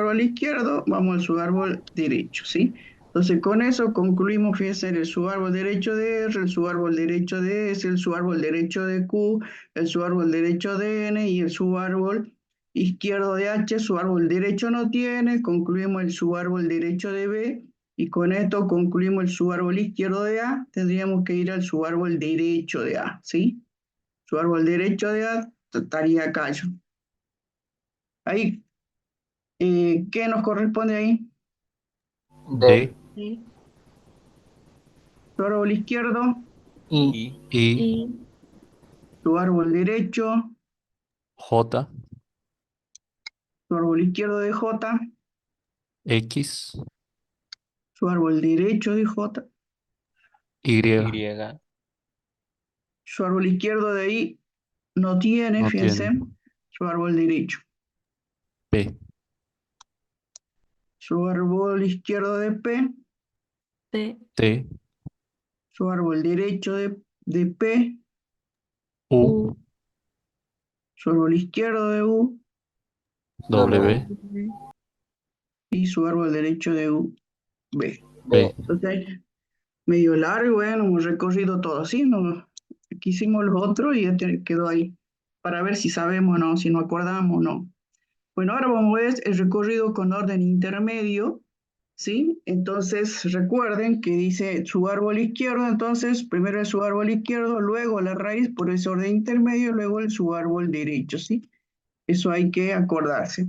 árbol izquierdo, vamos al subárbol derecho, ¿sí? Entonces con eso concluimos, fíjense, el subárbol derecho de R, el subárbol derecho de S, el subárbol derecho de Q, el subárbol derecho de N y el subárbol izquierdo de H, subárbol derecho no tiene, concluimos el subárbol derecho de B y con esto concluimos el subárbol izquierdo de A, tendríamos que ir al subárbol derecho de A, ¿sí? Subárbol derecho de A estaría acá. Ahí, ¿qué nos corresponde ahí? D, Sí. Su árbol izquierdo, I, I, su árbol derecho, J, su árbol izquierdo de J, X, su árbol derecho de J, Y, Y, su árbol izquierdo de ahí no tiene, no fíjense, tiene. su árbol derecho. P, Su árbol izquierdo de P, T, su árbol derecho de P, U, su árbol izquierdo de U W, W, y su árbol derecho de U, B. B. B. Entonces, medio largo, bueno, hemos recorrido todo así, ¿no? Aquí hicimos los otros y ya quedó ahí, para ver si sabemos o no, si nos acordamos o no. Bueno, ahora vamos a ver el recorrido con orden intermedio, ¿sí? Entonces, recuerden que dice su árbol izquierdo, entonces, primero el su árbol izquierdo, luego la raíz por ese orden intermedio, luego el su árbol derecho, ¿sí? Eso hay que acordarse.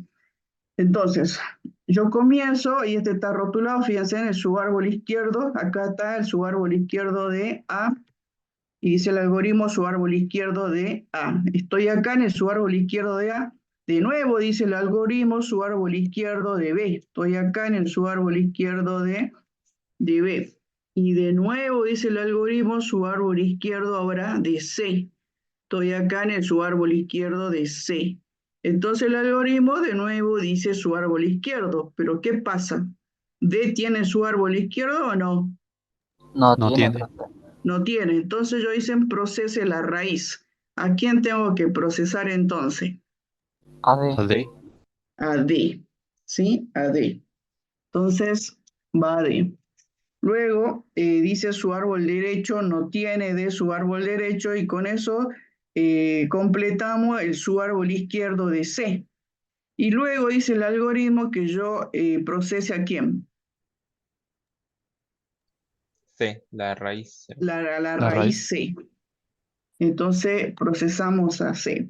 Entonces, yo comienzo y este está rotulado, fíjense en el subárbol izquierdo, acá está el subárbol izquierdo de A y dice el algoritmo subárbol izquierdo de A. Estoy acá en el subárbol izquierdo de A, de nuevo dice el algoritmo subárbol izquierdo de B. Estoy acá en el subárbol izquierdo de B. Y de nuevo dice el algoritmo subárbol izquierdo ahora de C. Estoy acá en el subárbol izquierdo de C. Entonces el algoritmo de nuevo dice su árbol izquierdo, pero ¿qué pasa? ¿D tiene su árbol izquierdo o no? No No tiene, tiene. profe. No tiene. Entonces yo hice en procese la raíz. ¿A quién tengo que procesar entonces? AD, AD, A D. ¿Sí? A D. Entonces va a D. Luego dice su árbol derecho, no tiene de su árbol derecho y con eso completamos el su árbol izquierdo de C. Y luego dice el algoritmo que yo procese a quién. C, la raíz. La la raíz raíz. C. Entonces procesamos a C.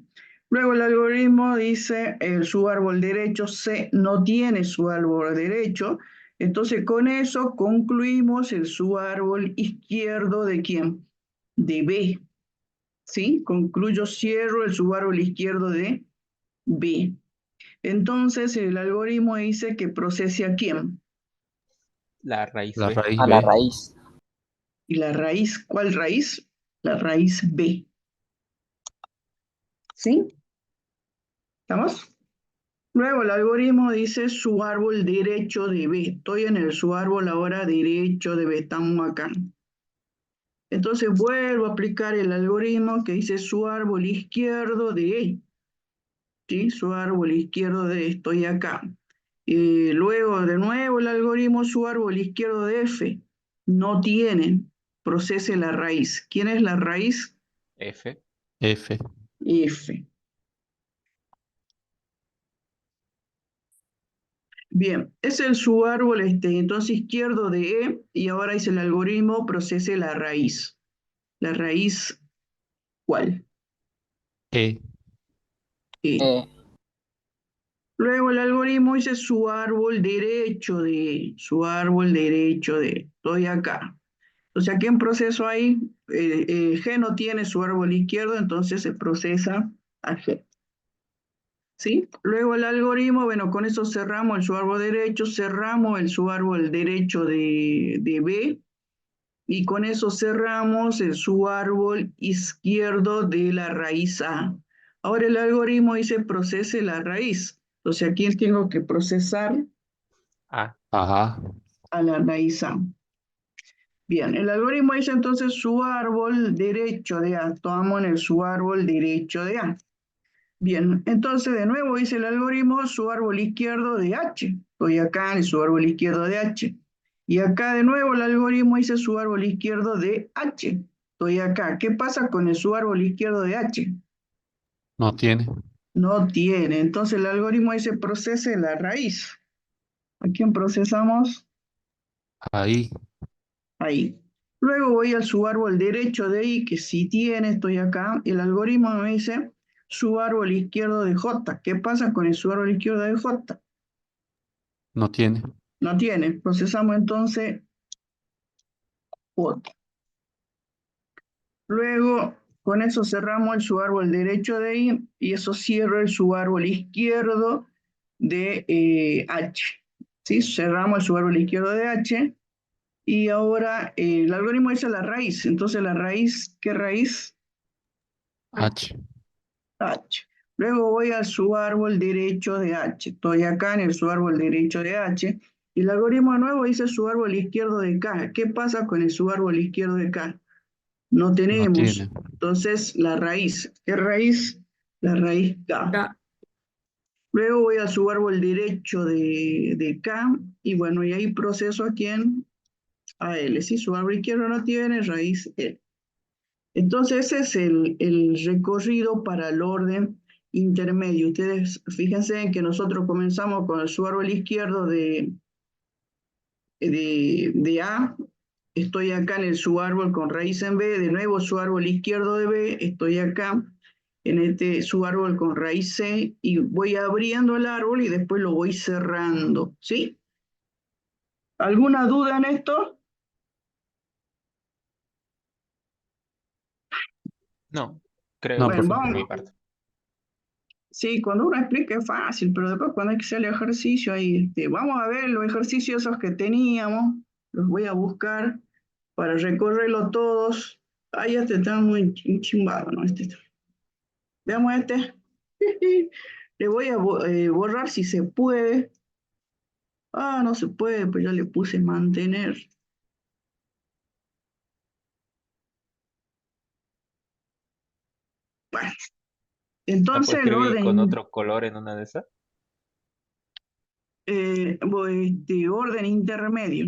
Luego el algoritmo dice su árbol derecho C no tiene su árbol derecho. Entonces con eso concluimos el su árbol izquierdo de quién? De B. ¿Sí? Concluyo, cierro el subárbol izquierdo de B. Entonces el algoritmo dice que procese a quién. La raíz La B. raíz A la B. raíz. Y la raíz, ¿cuál raíz? La raíz B. ¿Sí? ¿Estamos? Luego el algoritmo dice su árbol derecho de B. Estoy en el su árbol ahora derecho de B. Estamos acá. Entonces vuelvo a aplicar el algoritmo que dice su árbol izquierdo de E. ¿Sí? Su árbol izquierdo de E. Estoy acá. Luego de nuevo el algoritmo su árbol izquierdo de F. No tiene. Procese la raíz. ¿Quién es la raíz? F. F. F. Bien, es el subárbol entonces izquierdo de E y ahora dice el algoritmo procese la raíz. ¿La raíz cuál? E. E. E, Luego el algoritmo dice su árbol derecho de E, su árbol derecho de E. Estoy acá. Entonces aquí en proceso hay, G no tiene su árbol izquierdo, entonces se procesa a G. ¿Sí? Luego el algoritmo, bueno, con eso cerramos el subárbol derecho, cerramos el subárbol derecho de B, y con eso cerramos el subárbol izquierdo de la raíz A. Ahora el algoritmo dice procese la raíz. Entonces aquí tengo que procesar A. Ajá. a la raíz A. Bien, el algoritmo dice entonces su árbol derecho de A. Tomamos en el su árbol derecho de A. Bien, entonces de nuevo hice el algoritmo su árbol izquierdo de H. Estoy acá en su árbol izquierdo de H. Y acá de nuevo el algoritmo hice su árbol izquierdo de H. Estoy acá. ¿Qué pasa con el su árbol izquierdo de H? No tiene. No tiene. Entonces el algoritmo dice procese la raíz. ¿A quién procesamos? Ahí. Ahí. Luego voy al subárbol derecho de I, que sí tiene, estoy acá. El algoritmo me dice subárbol izquierdo de J. ¿Qué pasa con el subárbol izquierdo de J? No tiene. No tiene. Procesamos entonces J. Luego, con eso cerramos el subárbol derecho de I y eso cierra el subárbol izquierdo de H. ¿Sí? Cerramos el subárbol izquierdo de H y ahora el algoritmo dice la raíz. Entonces la raíz, ¿qué raíz? H. H. Luego voy al subárbol derecho de H. Estoy acá en el subárbol derecho de H. Y el algoritmo nuevo dice subárbol izquierdo de K. ¿Qué pasa con el subárbol izquierdo de K? No No tenemos. tiene. Entonces, la raíz. ¿Qué raíz? La raíz K. K. Luego voy al subárbol derecho de K. Y bueno, y ahí proceso a quién? A L. Si subárbol izquierdo no tiene, raíz L. Entonces, ese es el recorrido para el orden intermedio. Ustedes fíjense en que nosotros comenzamos con el subárbol izquierdo de A, estoy acá en el subárbol con raíz en B, de nuevo subárbol izquierdo de B, estoy acá en este subárbol con raíz C y voy abriendo el árbol y después lo voy cerrando, ¿sí? ¿Alguna duda en esto? No, creo No, que Bueno, profe. por mi vamos. parte. Sí, cuando uno explica es fácil, pero después cuando hay que hacer el ejercicio, ahí, vamos a ver los ejercicios esos que teníamos, los voy a buscar para recorrerlo todos. Ah, ya te están muy chimbado, ¿no? Veamos este. Le voy a borrar si se puede. Ah, no se puede, pues ya le puse mantener. Bueno, ¿No entonces puedo el escribir con orden, otro color en una de esas? orden intermedio.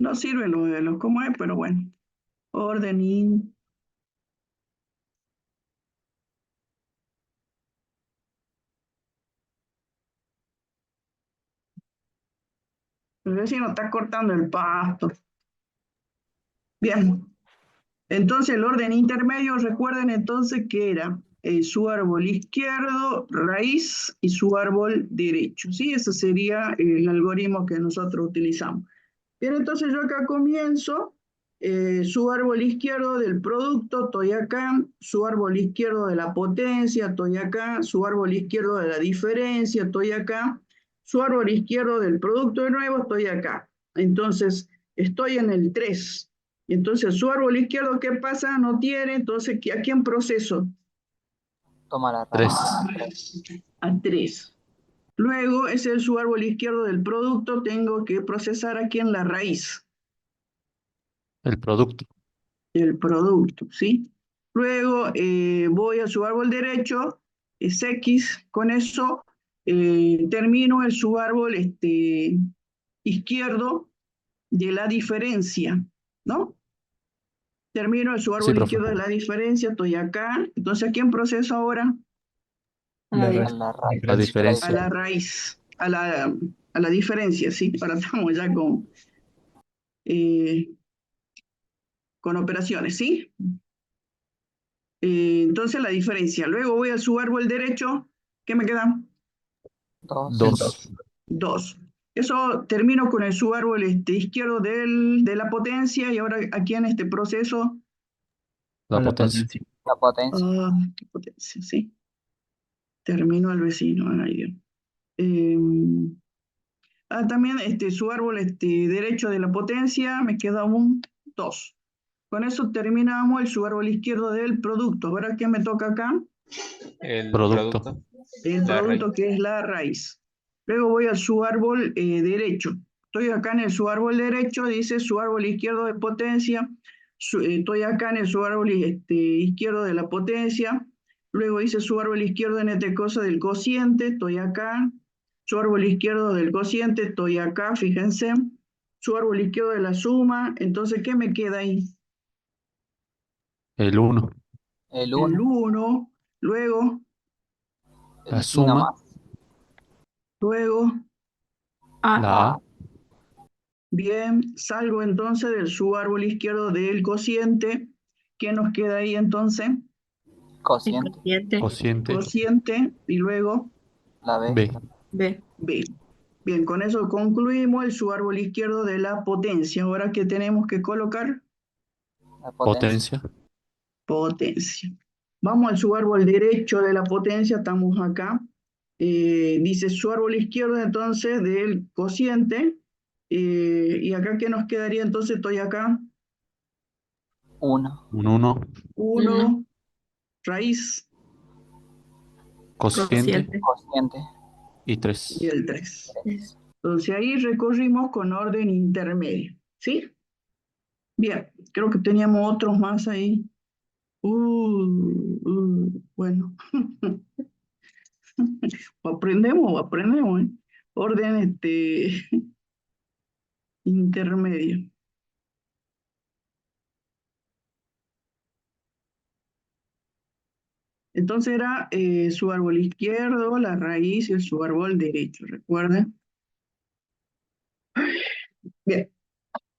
No sirve lo de los cómo es, pero bueno. Orden in. El vecino está cortando el pasto. Bien. Entonces el orden intermedio, recuerden entonces que era su árbol izquierdo, raíz y su árbol derecho. ¿Sí? Ese sería el algoritmo que nosotros utilizamos. Bien, entonces yo acá comienzo su árbol izquierdo del producto, estoy acá, su árbol izquierdo de la potencia, estoy acá, su árbol izquierdo de la diferencia, estoy acá, su árbol izquierdo del producto de nuevo, estoy acá. Entonces, estoy en el 3. Entonces, su árbol izquierdo, ¿qué pasa? No tiene, entonces, ¿a quién proceso? Toma la raíz. 3. A 3. Luego, ese es su árbol izquierdo del producto, tengo que procesar aquí en la raíz. El producto. El producto, ¿sí? Luego voy a su árbol derecho, es X, con eso termino el subárbol izquierdo de la diferencia, ¿no? Termino el Sí, subárbol profe. izquierdo de la diferencia, estoy acá, entonces ¿a quién proceso ahora? La A de la raíz. La A diferencia. la raíz, a la diferencia, ¿sí? Ahora estamos ya eh, con operaciones, ¿sí? Entonces la diferencia. Luego voy a su árbol derecho. ¿Qué me queda? 2. 2. 2. Eso termino con el subárbol izquierdo de la potencia y ahora aquí en este proceso, La potencia. La potencia. qué potencia, ¿sí? Termino al vecino. Ay, Dios. También su árbol derecho de la potencia me queda un 2. Con eso terminamos el subárbol izquierdo del producto. Ahora, ¿qué me toca acá? El Producto. producto, El la raíz. producto que es la raíz. Luego voy al subárbol derecho. Estoy acá en el subárbol derecho, dice subárbol izquierdo de potencia. Estoy acá en el subárbol izquierdo de la potencia. Luego hice su árbol izquierdo en este cosa del cociente, estoy acá. Su árbol izquierdo del cociente, estoy acá, fíjense. Su árbol izquierdo de la suma, entonces, ¿qué me queda ahí? El 1. El El 1. 1, luego, La El I nomás. luego, la A. A, bien, salgo entonces del subárbol izquierdo del cociente. ¿Qué nos queda ahí entonces? El Cociente. cociente. cociente, Cociente y luego La B. B. B. B. Bien, con eso concluimos el subárbol izquierdo de la potencia. Ahora que tenemos que colocar La potencia. Potencia. potencia. Vamos al subárbol derecho de la potencia, estamos acá. Dice subárbol izquierdo entonces del cociente. Y acá, ¿qué nos quedaría entonces? Estoy acá. 1. Un 1. 1, raíz Cociente. Cociente. Cociente. Y y 3. el 3. 3. Entonces ahí recorrimos con orden intermedio. ¿Sí? Bien, creo que teníamos otros más ahí. Bueno, aprendemos, ¿eh? Orden intermedio. Entonces era su árbol izquierdo, la raíz y el su árbol derecho, ¿recuerden? Bien,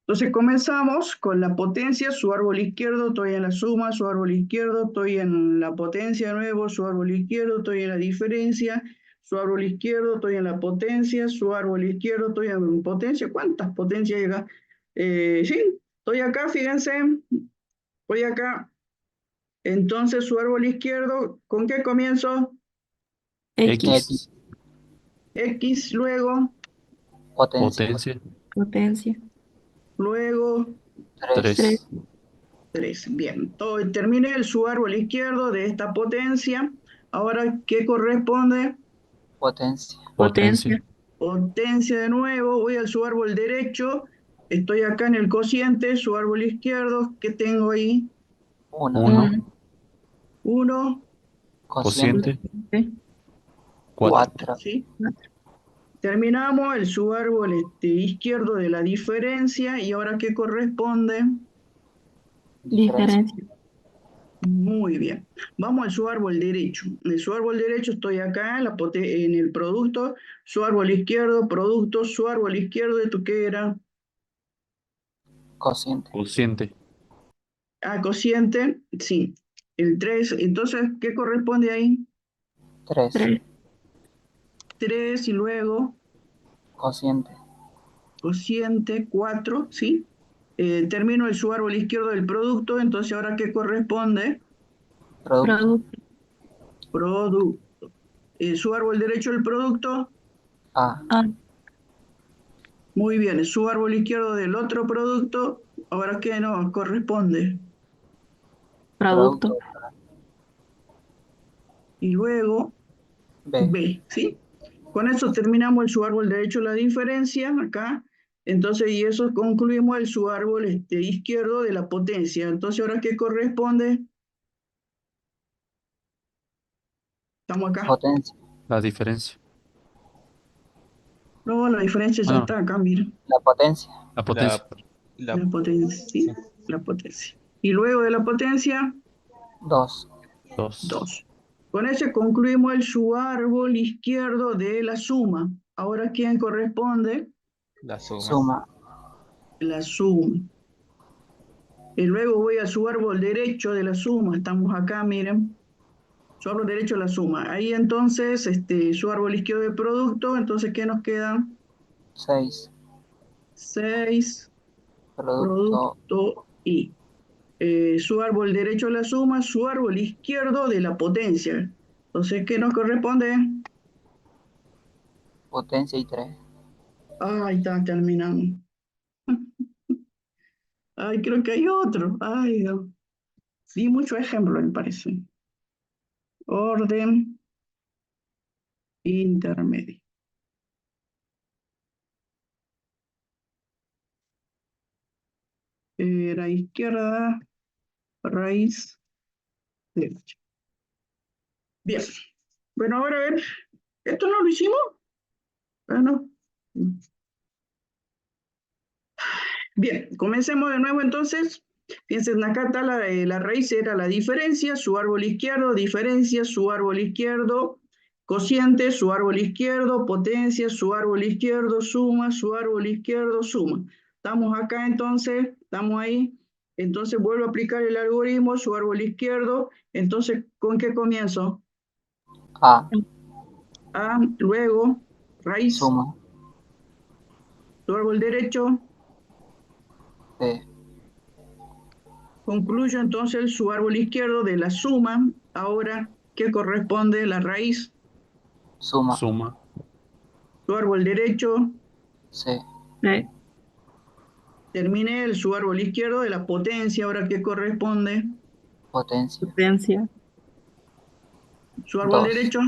entonces comenzamos con la potencia, su árbol izquierdo, estoy en la suma, su árbol izquierdo, estoy en la potencia de nuevo, su árbol izquierdo, estoy en la diferencia, su árbol izquierdo, estoy en la potencia, su árbol izquierdo, estoy en potencia. ¿Cuántas potencias llega? Sí, estoy acá, fíjense, estoy acá. Entonces su árbol izquierdo, ¿con qué comienzo? X. X. X, luego, Potencia. Potencia. Potencia. luego, 3. 3. 3. 3. Bien, terminé el su árbol izquierdo de esta potencia. Ahora, ¿qué corresponde? Potencia. Potencia. Potencia. Potencia de nuevo, voy al su árbol derecho, estoy acá en el cociente, su árbol izquierdo, ¿qué tengo ahí? 1. 1. 1. 1, Cociente. Cociente. Cociente. 4. 4. ¿sí? Terminamos el su árbol izquierdo de la diferencia y ahora ¿qué corresponde? Diferencia. Diferencia. Muy bien. Vamos al su árbol derecho. En el su árbol derecho estoy acá en el producto, su árbol izquierdo, producto, su árbol izquierdo, ¿esto qué era? Cociente. Cociente. Ah, cociente, sí. El 3. Entonces, ¿qué corresponde ahí? 3. 3. 3 y luego Cociente. cociente, 4, ¿sí? Termino el su árbol izquierdo del producto, entonces ahora ¿qué corresponde? Producto. Producto. Producto. Su árbol derecho del producto, A. A. muy bien. Su árbol izquierdo del otro producto, ahora ¿qué nos corresponde? Producto. Producto. Y luego B. B, ¿sí? Con eso terminamos el su árbol derecho, la diferencia acá. Entonces, y eso concluimos el su árbol izquierdo de la potencia. Entonces, ¿ahora qué corresponde? Estamos acá. Potencia. La diferencia. No, la diferencia ya Bueno, está acá, miren. La potencia. la potencia. La, La potencia, ¿sí? sí. La potencia. Y luego de la potencia, 2. 2. 2. Con ese concluimos el su árbol izquierdo de la suma. Ahora, ¿quién corresponde? La suma. Suma. La suma. Y luego voy a su árbol derecho de la suma. Estamos acá, miren. Su árbol derecho de la suma. Ahí entonces, su árbol izquierdo de producto. Entonces, ¿qué nos queda? 6. 6, Producto. producto y su árbol derecho de la suma, su árbol izquierdo de la potencia. Entonces, ¿qué nos corresponde? Potencia y 3. Ahí está, terminamos. Ay, creo que hay otro. Ay, Dios. Di muchos ejemplos, me parece. Orden intermedio. Era izquierda, raíz, derecha. Bien. Bueno, ahora a ver, ¿esto no lo hicimos? Bueno. Bien, comencemos de nuevo entonces. Fíjense, acá está la raíz, era la diferencia, su árbol izquierdo, diferencia, su árbol izquierdo, cociente, su árbol izquierdo, potencia, su árbol izquierdo, suma, su árbol izquierdo, suma. Estamos acá entonces, estamos ahí. Entonces vuelvo a aplicar el algoritmo, su árbol izquierdo. Entonces, ¿con qué comienzo? A, A, luego, raíz, suma, su árbol derecho. B, Concluyo entonces su árbol izquierdo de la suma. Ahora, ¿qué corresponde? La raíz. suma, Suma. Su árbol derecho. C, B, Terminé su árbol izquierdo de la potencia. Ahora, ¿qué corresponde? potencia, potencia. Su árbol 2, derecho.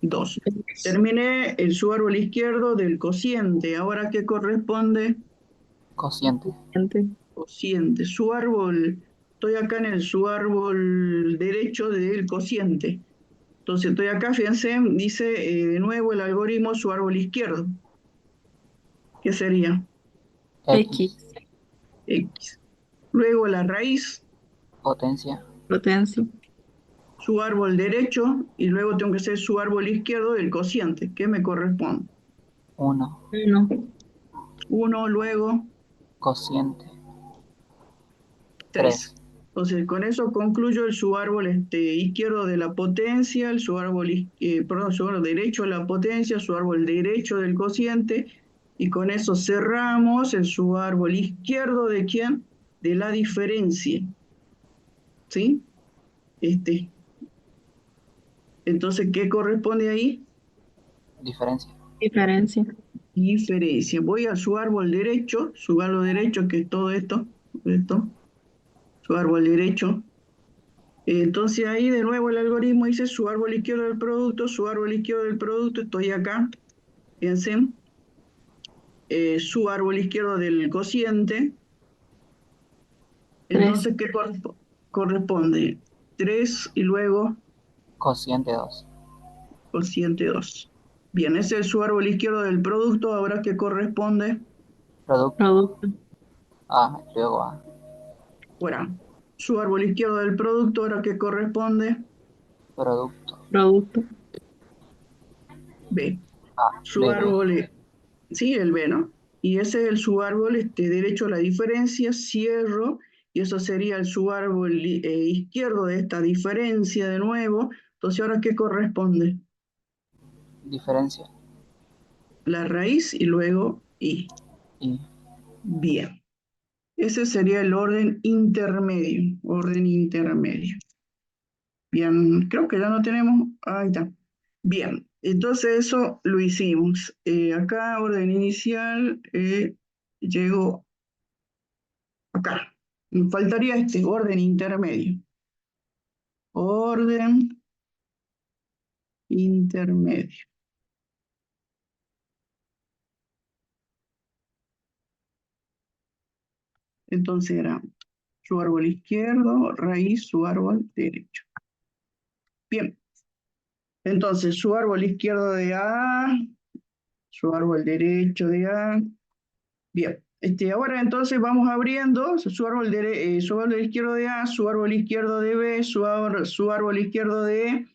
2. Terminé su árbol izquierdo del cociente. Ahora, ¿qué corresponde? cociente, Cociente. Su árbol, estoy acá en su árbol derecho del cociente. Entonces estoy acá, fíjense, dice de nuevo el algoritmo su árbol izquierdo. ¿Qué sería? X, X, X. Luego la raíz, potencia, potencia. su árbol derecho, y luego tengo que hacer su árbol izquierdo del cociente. ¿Qué me corresponde? 1, 1, 1, luego cociente, 3. 3, Entonces, con eso concluyo el su árbol izquierdo de la potencia, el su árbol, perdón, su árbol derecho de la potencia, su árbol derecho del cociente, y con eso cerramos el su árbol izquierdo de quién? De la diferencia. ¿Sí? Entonces, ¿qué corresponde ahí? diferencia, diferencia. Diferencia. Voy a su árbol derecho, que es todo esto, su árbol derecho. Entonces ahí de nuevo el algoritmo dice su árbol izquierdo del producto, su árbol izquierdo del producto, estoy acá, fíjense, su árbol izquierdo del cociente. 3, Entonces, ¿qué corresponde? 3 y luego cociente 2, cociente 2. Bien, ese es su árbol izquierdo del producto, ahora ¿qué corresponde? producto, producto. A, luego A, Ahora, su árbol izquierdo del producto, ahora ¿qué corresponde? producto, Producto. B. A, Su B, B, árbol, sí, el B, ¿no? Y ese es el subárbol derecho a la diferencia, cierro, y eso sería el subárbol izquierdo de esta diferencia de nuevo. Entonces, ¿ahora qué corresponde? diferencia, La raíz y luego I. Y, Bien. Ese sería el orden intermedio, orden intermedio. Bien, creo que ya no tenemos. Ahí está. Bien, entonces eso lo hicimos. Acá, orden inicial, llegó acá. Me faltaría este orden intermedio. Orden intermedio. Entonces era su árbol izquierdo, raíz, su árbol derecho. Bien, entonces su árbol izquierdo de A, su árbol derecho de A. Bien, ahora entonces vamos abriendo su árbol izquierdo de A, su árbol izquierdo de B, su árbol izquierdo de E,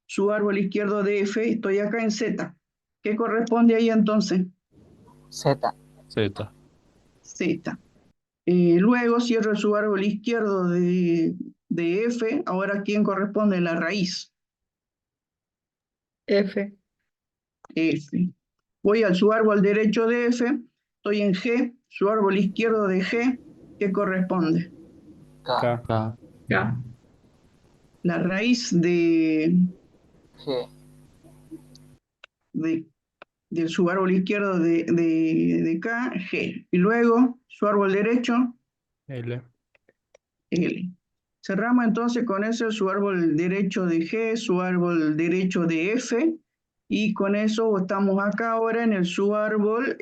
su árbol izquierdo de F. Estoy acá en Z. ¿Qué corresponde ahí entonces? Z, Z. Z. Luego cierro su árbol izquierdo de F. Ahora, ¿quién corresponde? La raíz. F, F. Voy al su árbol derecho de F. Estoy en G. Su árbol izquierdo de G. ¿Qué corresponde? K, K. K. K, La raíz G, de, del su árbol izquierdo de K, G. Y luego su árbol derecho, L. L. Cerramos entonces con eso su árbol derecho de G, su árbol derecho de F, y con eso estamos acá ahora en el su árbol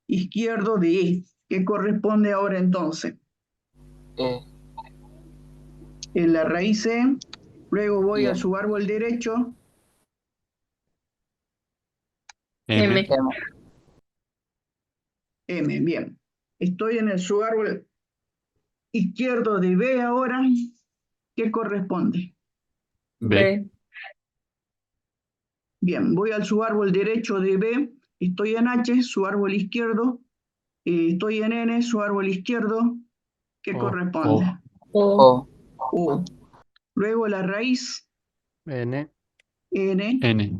izquierdo de E. ¿Qué corresponde ahora entonces? E, En la raíz E, Luego voy a Bien. su árbol derecho, M. M. M, bien. Estoy en el subárbol izquierdo de B ahora. ¿Qué corresponde? B. B. Bien, voy al subárbol derecho de B, estoy en H, su árbol izquierdo, estoy en N, su árbol izquierdo. ¿Qué O. corresponde? O. O. O. Luego la raíz, N. N. N.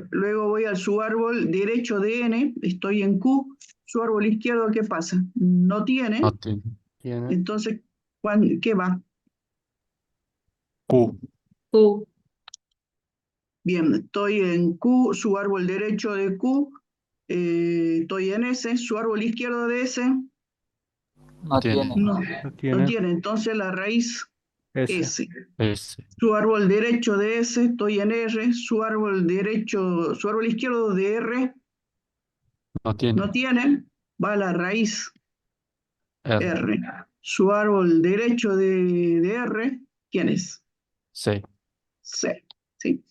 Luego voy al subárbol derecho de N, estoy en Q, su árbol izquierdo, ¿qué pasa? No tiene, No tiene. Tiene. entonces, ¿qué va? Q. Q. Bien, estoy en Q, su árbol derecho de Q, estoy en S, su árbol izquierdo de S, No tiene. tiene. no, No no tiene. tiene, entonces la raíz S. S. S. Su árbol derecho de S, estoy en R, su árbol derecho, su árbol izquierdo de R, No tiene. no tiene, va a la raíz R. R. Su árbol derecho de R, ¿quién es? C. C. ¿Sí?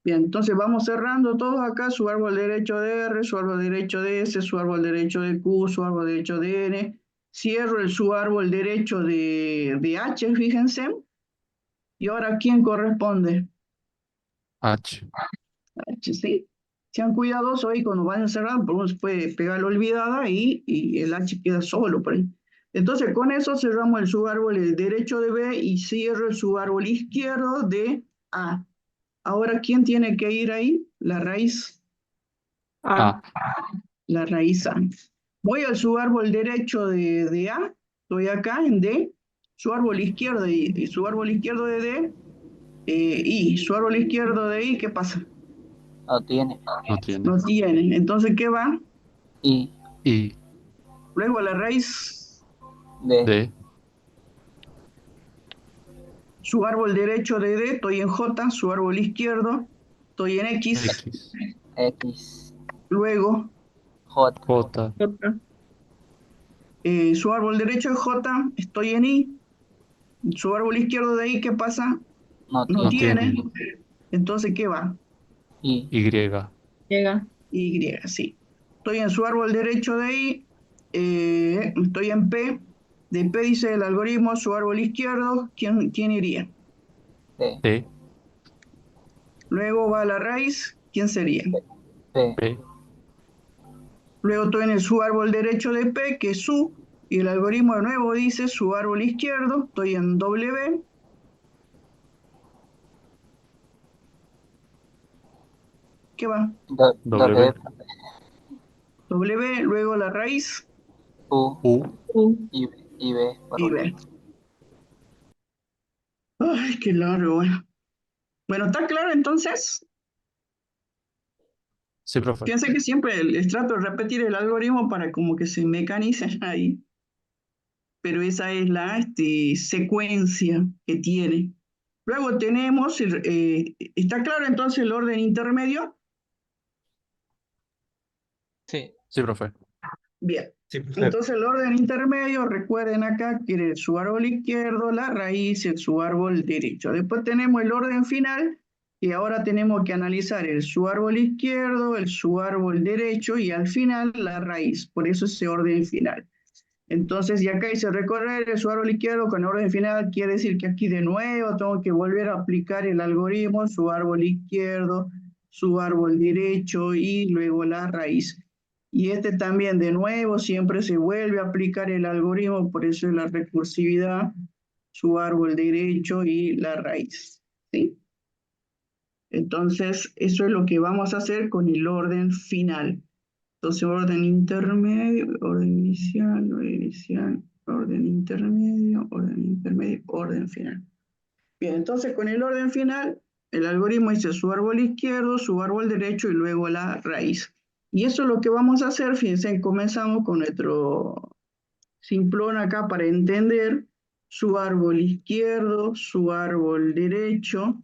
Bien, entonces vamos cerrando todos acá, su árbol derecho de R, su árbol derecho de S, su árbol derecho de Q, su árbol derecho de N. Cierro su árbol derecho de H, fíjense. Y ahora, ¿quién corresponde? H. H, ¿sí? Sean cuidadosos ahí cuando vayan cerrando, porque uno se puede pegar la olvidada y el H queda solo por ahí. Entonces, con eso cerramos el subárbol derecho de B y cierro el subárbol izquierdo de A. Ahora, ¿quién tiene que ir ahí? La raíz. A. La raíz A. Voy al subárbol derecho de A, estoy acá en D, su árbol izquierdo y su árbol izquierdo de D, I, su árbol izquierdo de I, ¿qué pasa? No tiene. No tiene. No tiene. Entonces, ¿qué va? I. I. Luego a la raíz, D. D. su árbol derecho de D, estoy en J, su árbol izquierdo, estoy en X, X. X. luego J. J. J. su árbol derecho es J, estoy en I, su árbol izquierdo de I, ¿qué pasa? No No No tiene. tiene. tiene. Entonces, ¿qué va? I. Y. Llega. Y, sí. Estoy en su árbol derecho de I, estoy en P, de P dice el algoritmo, su árbol izquierdo, ¿quién iría? T. T. Luego va a la raíz, ¿quién sería? P. P. Luego estoy en su árbol derecho de P, que es su, y el algoritmo de nuevo dice su árbol izquierdo, estoy en W, ¿qué va? W. W. W, luego la raíz U. U. U. Y B. Y B. Por y último. B. Ay, qué largo, bueno. Bueno, ¿está claro entonces? Sí, profe. Fíjense que siempre les trato de repetir el algoritmo para como que se mecanicen ahí, pero esa es la secuencia que tiene. Luego tenemos, ¿está claro entonces el orden intermedio? Sí. Sí, profe. Bien. Sí, profe. Entonces el orden intermedio, recuerden acá que es su árbol izquierdo, la raíz y su árbol derecho. Después tenemos el orden final y ahora tenemos que analizar el su árbol izquierdo, el su árbol derecho y al final la raíz. Por eso ese orden final. Entonces, y acá dice recorrer el su árbol izquierdo con orden final, quiere decir que aquí de nuevo tengo que volver a aplicar el algoritmo, su árbol izquierdo, su árbol derecho y luego la raíz. Y este también de nuevo siempre se vuelve a aplicar el algoritmo, por eso es la recursividad, su árbol derecho y la raíz. ¿Sí? Entonces, eso es lo que vamos a hacer con el orden final. Entonces, orden intermedio, orden inicial, orden intermedio, orden final. Bien, entonces con el orden final, el algoritmo dice su árbol izquierdo, su árbol derecho y luego la raíz. Y eso es lo que vamos a hacer, fíjense, comenzamos con nuestro simplón acá para entender su árbol izquierdo, su árbol derecho,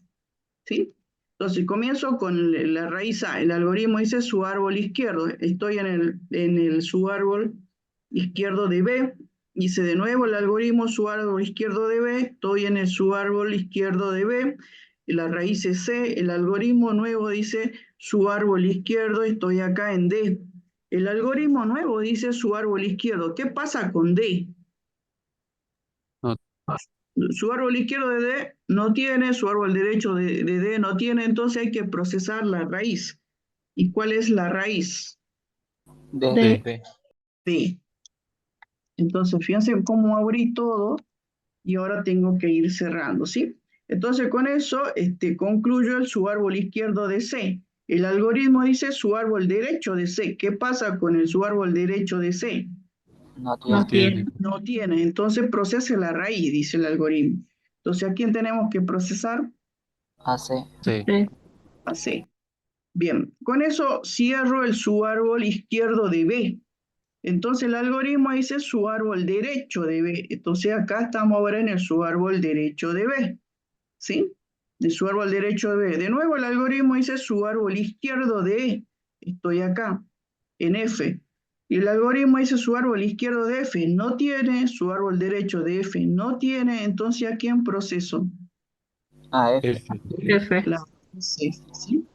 ¿sí? Entonces comienzo con la raíz A. El algoritmo dice su árbol izquierdo. Estoy en el su árbol izquierdo de B. Hice de nuevo el algoritmo su árbol izquierdo de B. Estoy en el su árbol izquierdo de B. la raíz es C. El algoritmo nuevo dice su árbol izquierdo, estoy acá en D. El algoritmo nuevo dice su árbol izquierdo. ¿Qué pasa con D? No, Su árbol izquierdo de D no tiene, su árbol derecho de D no tiene, entonces hay que procesar la raíz. ¿Y cuál es la raíz? D. D. D. D. Entonces, fíjense cómo abrí todo y ahora tengo que ir cerrando, ¿sí? Entonces, con eso concluyo su árbol izquierdo de C. El algoritmo dice su árbol derecho de C. ¿Qué pasa con su árbol derecho de C? No No tiene. tiene. No tiene, entonces procese la raíz, dice el algoritmo. Entonces, ¿a quién tenemos que procesar? AC. C. D. A C. Bien, con eso cierro su árbol izquierdo de B. Entonces el algoritmo dice su árbol derecho de B. Entonces acá estamos ahora en su árbol derecho de B. ¿Sí? De su árbol derecho de B. De nuevo el algoritmo dice su árbol izquierdo de E. Estoy acá, en F. Y el algoritmo dice su árbol izquierdo de F. No tiene, su árbol derecho de F no tiene. Entonces, ¿a quién proceso? AF. F. F. La F, ¿sí?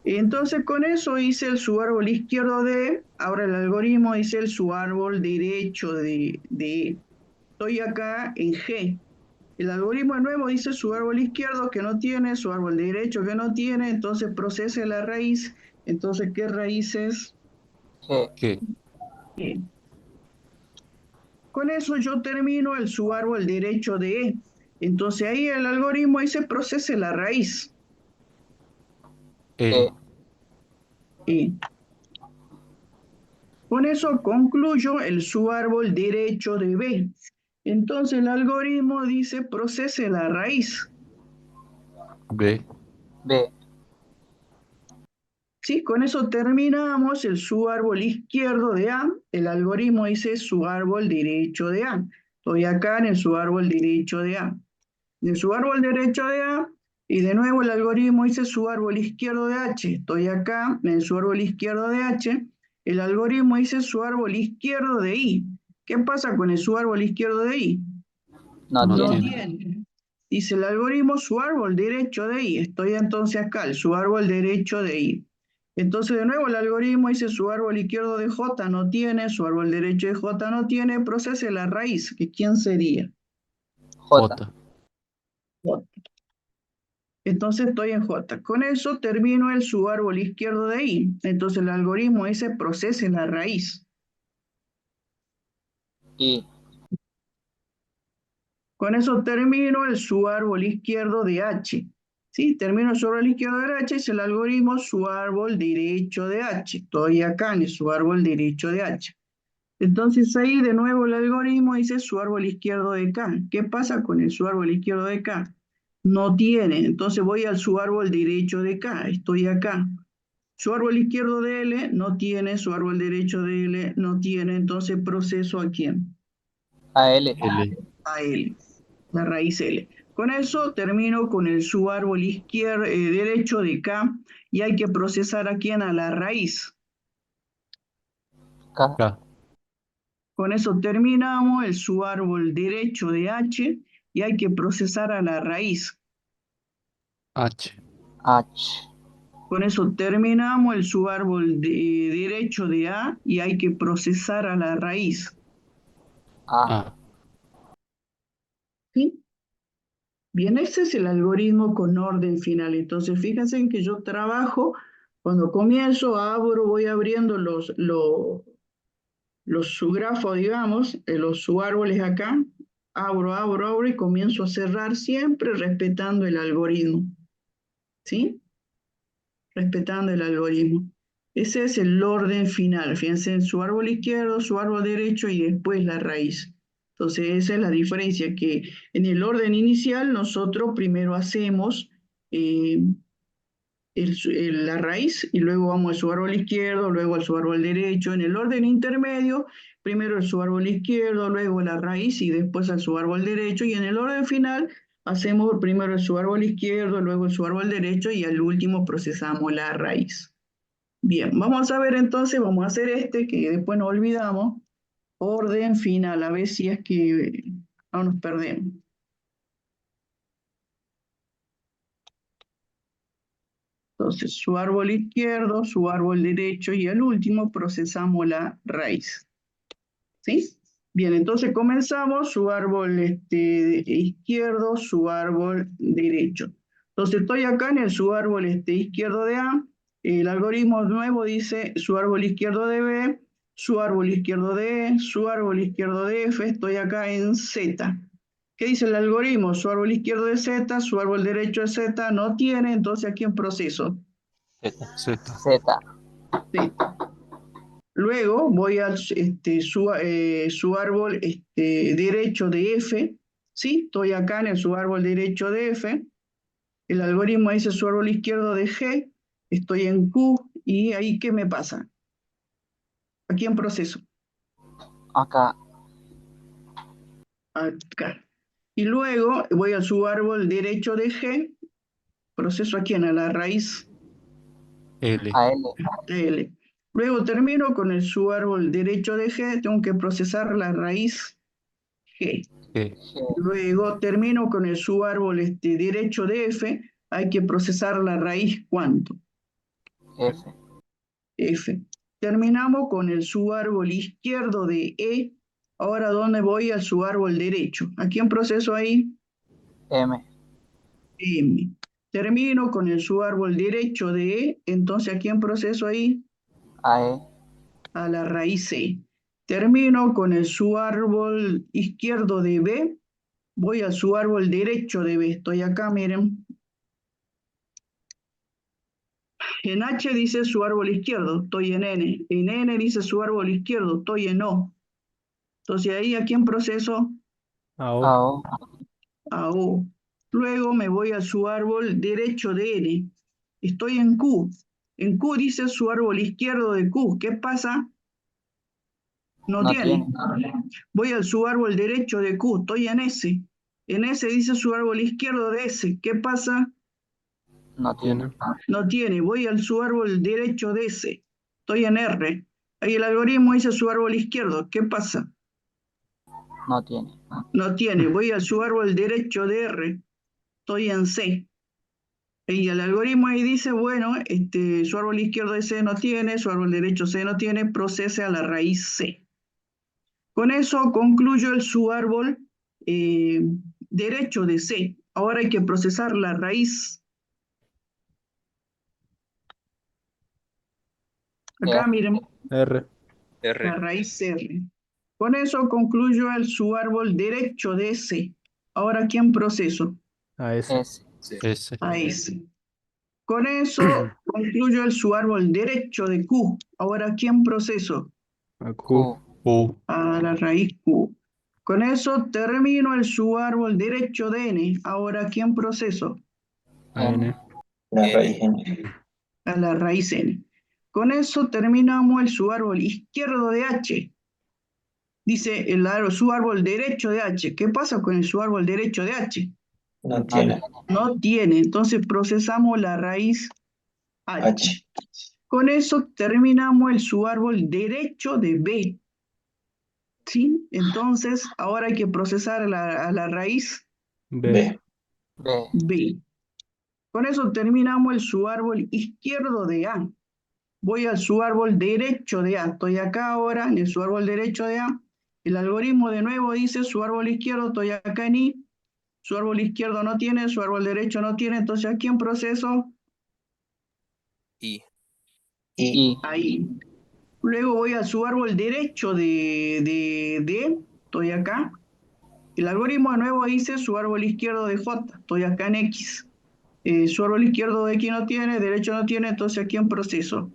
Entonces con eso hice su árbol izquierdo de, ahora el algoritmo dice su árbol derecho de. Estoy acá en G. El algoritmo nuevo dice su árbol izquierdo que no tiene, su árbol derecho que no tiene, entonces procese la raíz. Entonces, ¿qué raíz es? G. G. G. Con eso yo termino su árbol derecho de E. Entonces ahí el algoritmo dice procese la raíz. E. E. E. Con eso concluyo su árbol derecho de B. Entonces el algoritmo dice procese la raíz. B. B. ¿Sí? Con eso terminamos su árbol izquierdo de A. El algoritmo dice su árbol derecho de A. Estoy acá en su árbol derecho de A. De su árbol derecho de A, y de nuevo el algoritmo dice su árbol izquierdo de H. Estoy acá en su árbol izquierdo de H. El algoritmo dice su árbol izquierdo de I. ¿Qué pasa con su árbol izquierdo de I? No No tiene. tiene. Dice el algoritmo su árbol derecho de I. Estoy entonces acá, su árbol derecho de I. Entonces de nuevo el algoritmo dice su árbol izquierdo de J no tiene, su árbol derecho de J no tiene, procese la raíz, que ¿quién sería? J. J. J. Entonces estoy en J. Con eso termino su árbol izquierdo de I. Entonces el algoritmo dice procese la raíz. I. Con eso termino su árbol izquierdo de H. ¿Sí? Termino su árbol izquierdo de H, es el algoritmo su árbol derecho de H. Estoy acá en su árbol derecho de H. Entonces ahí de nuevo el algoritmo dice su árbol izquierdo de K. ¿Qué pasa con su árbol izquierdo de K? No tiene. Entonces voy su árbol derecho de K. Estoy acá. Su árbol izquierdo de L no tiene, su árbol derecho de L no tiene. Entonces proceso ¿a quién? AL. L. A L. La raíz L. Con eso termino con su árbol derecho de K y hay que procesar ¿a quién? A la raíz. K. K. Con eso terminamos su árbol derecho de H y hay que procesar a la raíz. H. H. Con eso terminamos su árbol derecho de A y hay que procesar a la raíz. A. A. ¿Sí? Bien, ese es el algoritmo con orden final. Entonces, fíjense en que yo trabajo, cuando comienzo, voy abriendo los subgrafos, digamos, los subárboles acá, abro y comienzo a cerrar siempre respetando el algoritmo. ¿Sí? Respetando el algoritmo. Ese es el orden final. Fíjense en su árbol izquierdo, su árbol derecho y después la raíz. Entonces, esa es la diferencia, que en el orden inicial nosotros primero hacemos eh, la raíz y luego vamos al su árbol izquierdo, luego al su árbol derecho. En el orden intermedio, primero el su árbol izquierdo, luego la raíz y después al su árbol derecho. Y en el orden final hacemos primero el su árbol izquierdo, luego el su árbol derecho y al último procesamos la raíz. Bien, vamos a ver entonces, vamos a hacer que después no olvidamos, orden final, a ver si es que no nos perdemos. Entonces, su árbol izquierdo, su árbol derecho y el último procesamos la raíz. ¿Sí? Bien, entonces comenzamos su árbol izquierdo, su árbol derecho. Entonces estoy acá en el su árbol izquierdo de A. El algoritmo nuevo dice su árbol izquierdo de B, su árbol izquierdo de E, su árbol izquierdo de F. Estoy acá en Z. ¿Qué dice el algoritmo? Su árbol izquierdo de Z, su árbol derecho de Z no tiene, entonces aquí en proceso. Z. Z. Z. Sí. Luego voy al su árbol derecho de F, ¿sí? Estoy acá en su árbol derecho de F. El algoritmo dice su árbol izquierdo de G, estoy en Q, y ahí ¿qué me pasa? Aquí en proceso, Acá. acá. Y luego voy a su árbol derecho de G, proceso aquí en la raíz L. A L. L. Luego termino con el su árbol derecho de G, tengo que procesar la raíz G. G. G. Luego termino con el subárbol derecho de F, hay que procesar la raíz ¿cuánto? F. F. Terminamos con el subárbol izquierdo de E, ahora ¿dónde voy al subárbol derecho? ¿A quién proceso ahí? M. M. Termino con el subárbol derecho de E, entonces ¿a quién proceso ahí? A E. A la raíz C. Termino con el subárbol izquierdo de B, voy al subárbol derecho de B, estoy acá, miren. En H dice su árbol izquierdo, estoy en N. En N dice su árbol izquierdo, estoy en O. Entonces ahí aquí en proceso A, A O. O. a O. Luego me voy a su árbol derecho de N. Estoy en Q. En Q dice su árbol izquierdo de Q. ¿Qué pasa? No No tiene. tiene. Voy al su árbol derecho de Q. Estoy en S. En S dice su árbol izquierdo de S. ¿Qué pasa? No tiene. No tiene. Voy al su árbol derecho de S. Estoy en R. Ahí el algoritmo dice su árbol izquierdo. ¿Qué pasa? No tiene. No tiene. Voy al su árbol derecho de R. Estoy en C. Y el algoritmo ahí dice, bueno, su árbol izquierdo de C no tiene, su árbol derecho C no tiene, procese a la raíz C. Con eso concluyo el su árbol derecho de C. Ahora hay que procesar la raíz. Acá R. miren, R. la raíz R. Con eso concluyo el su árbol derecho de C. Ahora, ¿quién proceso? A, S. S. S. A S. Con eso concluyo el su árbol derecho de Q. Ahora, ¿quién proceso? A, Q. Q. U. A la raíz Q. Con eso termino el su árbol derecho de N. Ahora, ¿quién proceso? A, N. N. La raíz N. A la raíz N. Con eso terminamos el su árbol izquierdo de H. Dice su árbol derecho de H. ¿Qué pasa con el su árbol derecho de H? No No tiene. tiene. No tiene. Entonces procesamos la raíz H. H. Con eso terminamos el su árbol derecho de B. ¿Sí? Entonces, ahora hay que procesar a la raíz B. B. B. B. Con eso terminamos el su árbol izquierdo de A. Voy al su árbol derecho de A. Estoy acá ahora en el su árbol derecho de A. El algoritmo de nuevo dice su árbol izquierdo, estoy acá en I. Su árbol izquierdo no tiene, su árbol derecho no tiene. Entonces aquí en proceso, I. I. ahí. Luego voy a su árbol derecho de D. Estoy acá. El algoritmo de nuevo dice su árbol izquierdo de J. Estoy acá en X. Su árbol izquierdo de X no tiene, derecho no tiene, entonces aquí en proceso,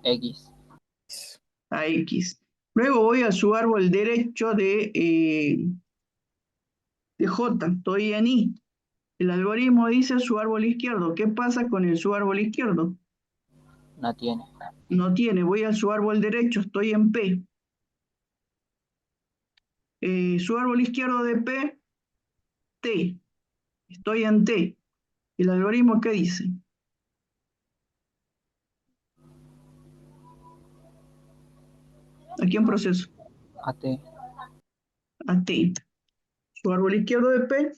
X. a X. Luego voy a su árbol derecho de J. Estoy en Y. El algoritmo dice su árbol izquierdo. ¿Qué pasa con el su árbol izquierdo? No tiene. No tiene. Voy a su árbol derecho. Estoy en P. Su árbol izquierdo de P, T. Estoy en T. ¿El algoritmo qué dice? Aquí en proceso, AT. a T. Su árbol izquierdo de P.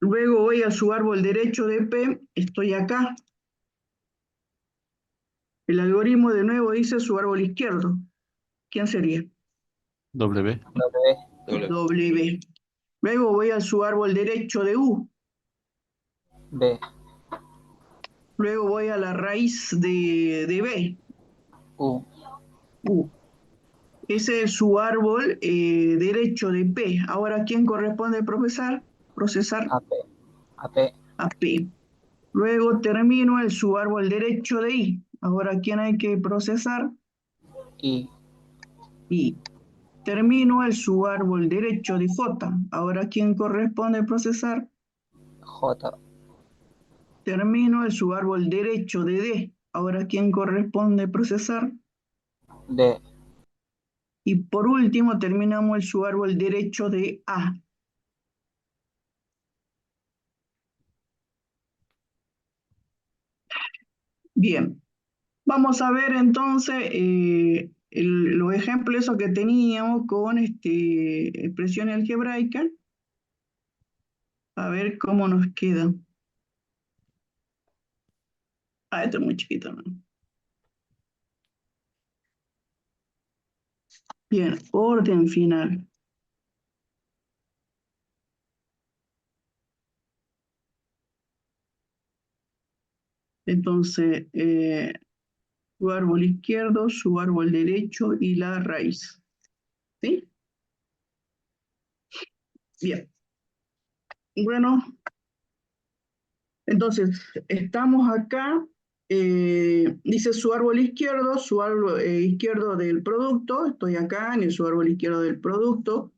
Luego voy a su árbol derecho de P. Estoy acá. El algoritmo de nuevo dice su árbol izquierdo. ¿Quién sería? W. W, W. Luego voy a su árbol derecho de U. B, Luego voy a la raíz de B. U, U. Ese es su árbol derecho de P. Ahora, ¿quién corresponde procesar? Procesar AP, AP, a P. Luego termino el su árbol derecho de I. Ahora, ¿quién hay que procesar? I, I. Termino el su árbol derecho de J. Ahora, ¿quién corresponde procesar? J, Termino el su árbol derecho de D. Ahora, ¿quién corresponde procesar? D, Y por último, terminamos el su árbol derecho de A. Bien. Vamos a ver entonces los ejemplos esos que teníamos con expresión algebraica. A ver cómo nos queda. Ah, esto es muy chiquito, ¿no? Bien, orden final. Entonces, su árbol izquierdo, su árbol derecho y la raíz. ¿Sí? Bien. Bueno, entonces, estamos acá. Dice su árbol izquierdo del producto. Estoy acá en su árbol izquierdo del producto.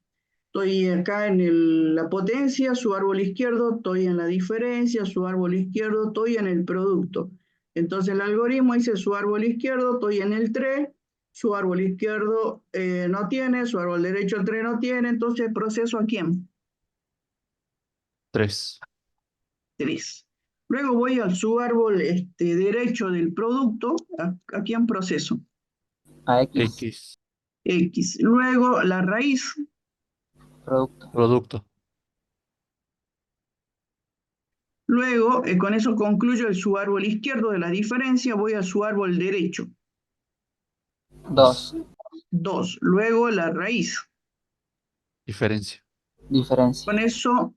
Estoy acá en la potencia, su árbol izquierdo, estoy en la diferencia, su árbol izquierdo, estoy en el producto. Entonces el algoritmo dice su árbol izquierdo, estoy en el 3, su árbol izquierdo no tiene, su árbol derecho el 3 no tiene, entonces proceso a quién? 3. 3. Luego voy al su árbol derecho del producto, ¿a quién proceso? A X, X. X. Luego la raíz. producto, Producto. Luego, con eso concluyo el su árbol izquierdo de la diferencia, voy a su árbol derecho. 2, 2. Luego la raíz. Diferencia. diferencia, Con eso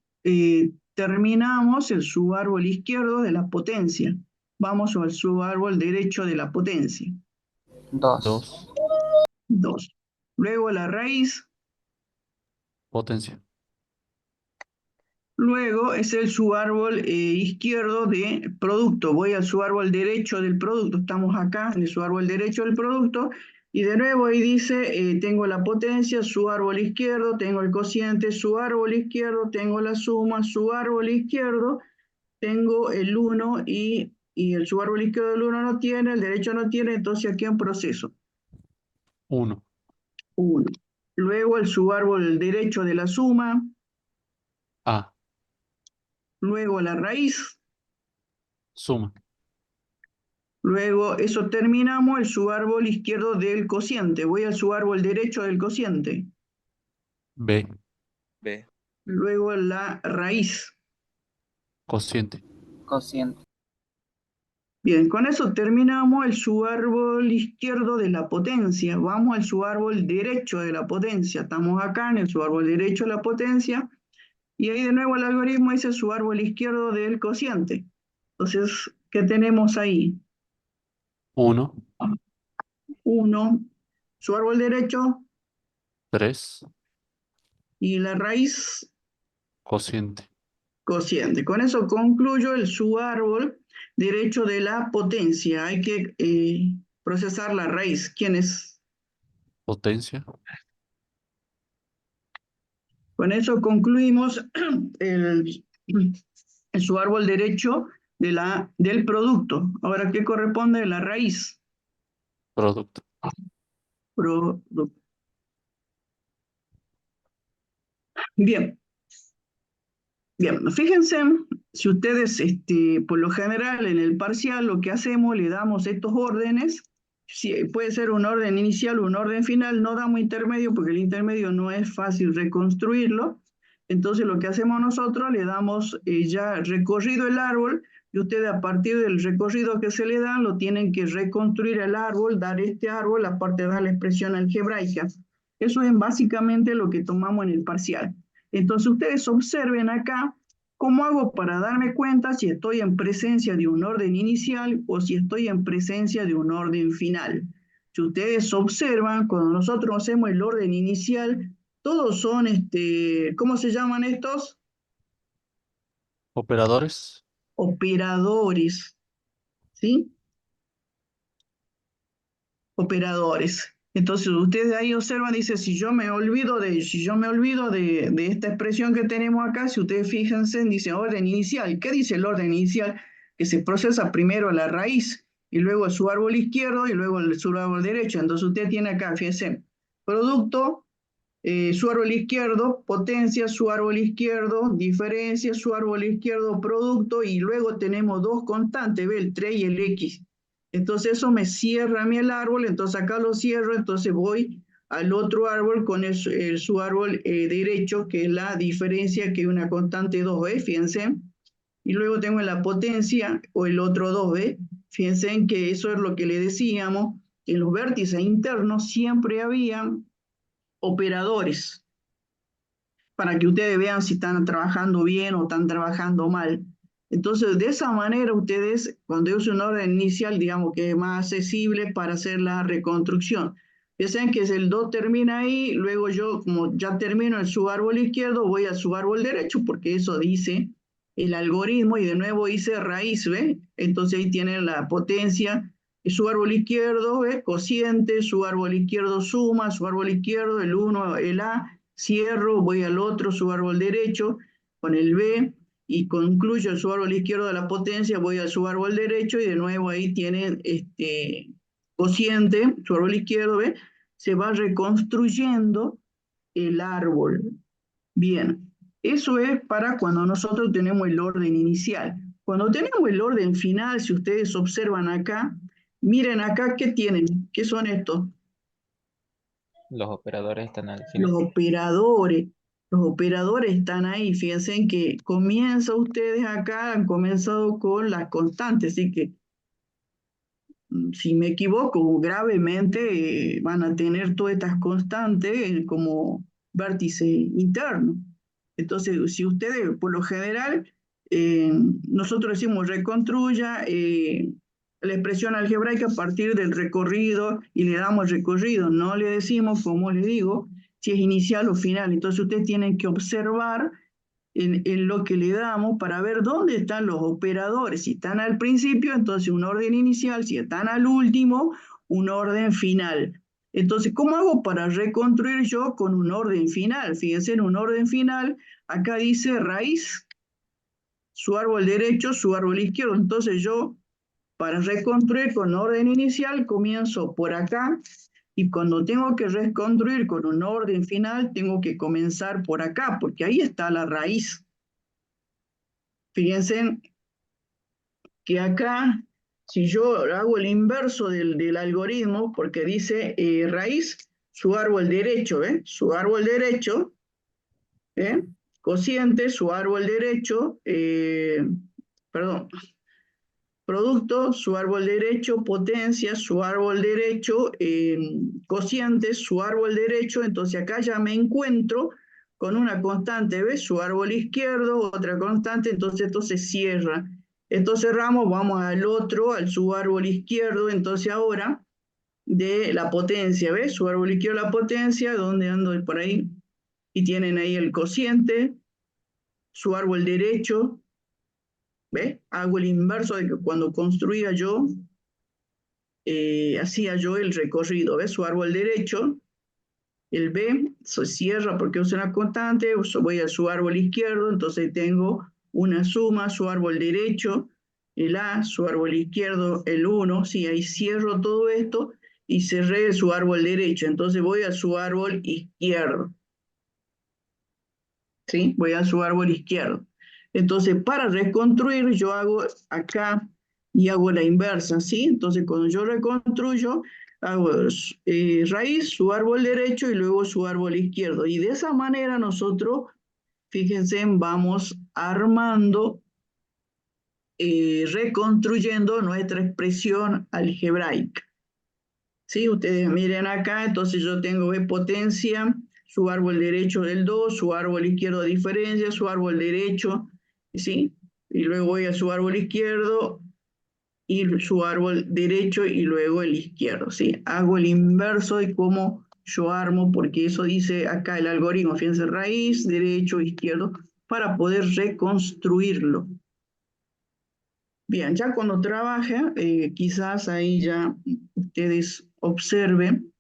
terminamos el su árbol izquierdo de la potencia. Vamos al su árbol derecho de la potencia. 2, 2. 2. Luego la raíz. Potencia. Luego es el su árbol izquierdo de producto. Voy al su árbol derecho del producto. Estamos acá en el su árbol derecho del producto. Y de nuevo ahí dice, tengo la potencia, su árbol izquierdo, tengo el cociente, su árbol izquierdo, tengo la suma, su árbol izquierdo, tengo el 1 y el su árbol izquierdo del 1 no tiene, el derecho no tiene, entonces aquí en proceso. 1. 1. Luego el su árbol derecho de la suma, A. luego la raíz. Suma. Luego, eso terminamos el su árbol izquierdo del cociente. Voy al su árbol derecho del cociente. B. B, Luego la raíz. Cociente. cociente, Bien, con eso terminamos el su árbol izquierdo de la potencia. Vamos al su árbol derecho de la potencia. Estamos acá en el su árbol derecho de la potencia. Y ahí de nuevo el algoritmo dice su árbol izquierdo del cociente. Entonces, ¿qué tenemos ahí? 1. 1, su árbol derecho 3. y la raíz Cociente. cociente. Con eso concluyo el su árbol derecho de la potencia. Hay que procesar la raíz. ¿Quién es? Potencia. Con eso concluimos el, su árbol derecho del producto. Ahora, ¿qué corresponde? La raíz. Producto. Producto. Bien. Bien, fíjense, si ustedes, por lo general, en el parcial, lo que hacemos, le damos estos órdenes, si, puede ser un orden inicial o un orden final, no damos intermedio porque el intermedio no es fácil reconstruirlo, entonces lo que hacemos nosotros, le damos ya recorrido el árbol, y ustedes a partir del recorrido que se le dan, lo tienen que reconstruir el árbol, dar este árbol, aparte de dar la expresión algebraica. Eso es básicamente lo que tomamos en el parcial. Entonces ustedes observen acá cómo hago para darme cuenta si estoy en presencia de un orden inicial o si estoy en presencia de un orden final. Si ustedes observan, cuando nosotros hacemos el orden inicial, todos son, ¿cómo se llaman estos? Operadores. Operadores, ¿sí? Operadores. Entonces ustedes ahí observan, dice, si yo me olvido de esta expresión que tenemos acá, si ustedes fíjense, dice orden inicial. ¿Qué dice el orden inicial? Que se procesa primero la raíz, y luego su árbol izquierdo, y luego su árbol derecho. Entonces usted tiene acá, fíjense, producto, su árbol izquierdo, potencia, su árbol izquierdo, diferencia, su árbol izquierdo, producto, y luego tenemos dos constantes, ¿ve? El 3 y el X. Entonces eso me cierra a mí el árbol, entonces acá lo cierro, entonces voy al otro árbol con su árbol derecho, que es la diferencia, que es una constante 2, ¿ve? Fíjense. Y luego tengo la potencia, o el otro 2, ¿ve? Fíjense en que eso es lo que le decíamos, que en los vértices internos siempre había operadores, para que ustedes vean si están trabajando bien o están trabajando mal. Entonces, de esa manera ustedes, cuando yo uso un orden inicial, digamos que es más accesible para hacer la reconstrucción. Piensen que el 2 termina ahí, luego yo, como ya termino el subárbol izquierdo, voy al subárbol derecho, porque eso dice el algoritmo, y de nuevo hice raíz, ¿ve? Entonces ahí tienen la potencia, su árbol izquierdo, ¿ve? Cociente, su árbol izquierdo suma, su árbol izquierdo, el 1, el A, cierro, voy al otro, su árbol derecho, con el B, y concluyo el subárbol izquierdo de la potencia, voy al subárbol derecho, y de nuevo ahí tienen cociente, subárbol izquierdo, ¿ve? Se va reconstruyendo el árbol. Bien, eso es para cuando nosotros tenemos el orden inicial. Cuando tenemos el orden final, si ustedes observan acá, miren acá, ¿qué tienen? ¿Qué son estos? Los operadores están al Los final. operadores están ahí. Fíjense que comienza ustedes acá, han comenzado con las constantes, así que si me equivoco gravemente, van a tener todas estas constantes como vértice interno. Entonces, si ustedes, por lo general, nosotros decimos reconstruya la expresión algebraica a partir del recorrido y le damos recorrido, no le decimos, como les digo, si es inicial o final. Entonces ustedes tienen que observar en lo que le damos para ver dónde están los operadores. Si están al principio, entonces un orden inicial; si están al último, un orden final. Entonces, ¿cómo hago para reconstruir yo con un orden final? Fíjense, en un orden final, acá dice raíz, su árbol derecho, su árbol izquierdo. Entonces yo, para reconstruir con orden inicial, comienzo por acá, y cuando tengo que reconstruir con un orden final, tengo que comenzar por acá, porque ahí está la raíz. Fíjense que acá, si yo hago el inverso del algoritmo, porque dice raíz, su árbol derecho, ¿eh? Su árbol derecho, ¿eh? Cociente, su árbol derecho, perdón, producto, su árbol derecho, potencia, su árbol derecho, cociente, su árbol derecho. Entonces acá ya me encuentro con una constante, ¿ves? Su árbol izquierdo, otra constante, entonces esto se cierra. Esto cerramos, vamos al otro, al su árbol izquierdo. Entonces ahora, de la potencia, ¿ves? Su árbol izquierdo, la potencia, ¿dónde ando? Por ahí. Y tienen ahí el cociente, su árbol derecho, ¿ves? Hago el inverso de que cuando construía yo, hacía yo el recorrido, ¿ves? Su árbol derecho, el B se cierra porque es una constante, voy a su árbol izquierdo, entonces tengo una suma, su árbol derecho, el A, su árbol izquierdo, el 1, sí, ahí cierro todo esto y cerré su árbol derecho, entonces voy a su árbol izquierdo, ¿sí? Voy a su árbol izquierdo. Entonces, para reconstruir, yo hago acá y hago la inversa, ¿sí? Entonces, cuando yo reconstruyo, hago raíz, su árbol derecho y luego su árbol izquierdo. Y de esa manera nosotros, fíjense, vamos armando reconstruyendo nuestra expresión algebraica. ¿Sí? Ustedes miren acá, entonces yo tengo B potencia, su árbol derecho del 2, su árbol izquierdo diferencia, su árbol derecho, ¿sí? Y luego voy a su árbol izquierdo y su árbol derecho y luego el izquierdo, ¿sí? Hago el inverso de cómo yo armo, porque eso dice acá el algoritmo, fíjense, raíz, derecho, izquierdo, para poder reconstruirlo. Bien, ya cuando trabaje, quizás ahí ya ustedes observen,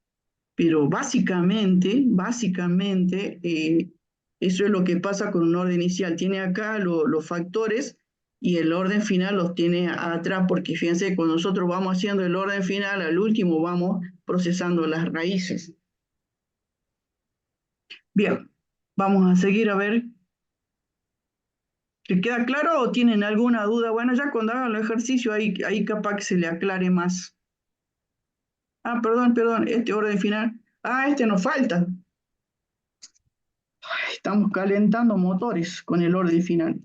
pero básicamente, eso es lo que pasa con un orden inicial. Tiene acá los factores y el orden final los tiene atrás, porque fíjense, cuando nosotros vamos haciendo el orden final, al último vamos procesando las raíces. Bien, vamos a seguir a ver. ¿Les queda claro o tienen alguna duda? Bueno, ya cuando hagan el ejercicio, ahí capaz que se le aclare más. Ah, perdón, este orden final. Ah, este nos falta. Estamos calentando motores con el orden final.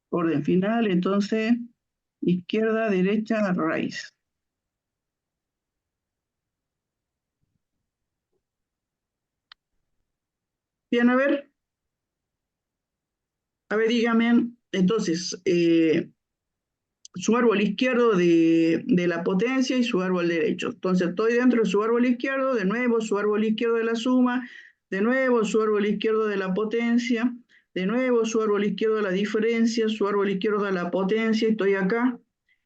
Orden final, entonces, izquierda, derecha, raíz. Bien, a ver, díganme, entonces, su árbol izquierdo de la potencia y su árbol derecho. Entonces, estoy dentro de su árbol izquierdo, de nuevo, su árbol izquierdo de la suma, de nuevo, su árbol izquierdo de la potencia, de nuevo, su árbol izquierdo de la diferencia, su árbol izquierdo de la potencia, estoy acá,